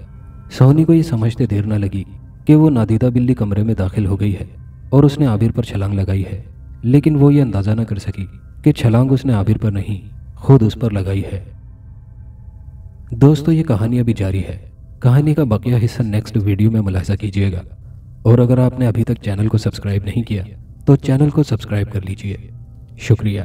सोहनी को ये समझते देर न लगी कि वो नादीदा बिल्ली कमरे में दाखिल हो गई है और उसने आबिर पर छलांग लगाई है, लेकिन वो ये अंदाज़ा न कर सकी कि छलांग उसने आबिर पर नहीं, खुद उस पर लगाई है। दोस्तों, ये कहानी अभी जारी है। कहानी का बकिया हिस्सा नेक्स्ट वीडियो में मुलाहिजा कीजिएगा। और अगर आपने अभी तक चैनल को सब्सक्राइब नहीं किया तो चैनल को सब्सक्राइब कर लीजिए। शुक्रिया।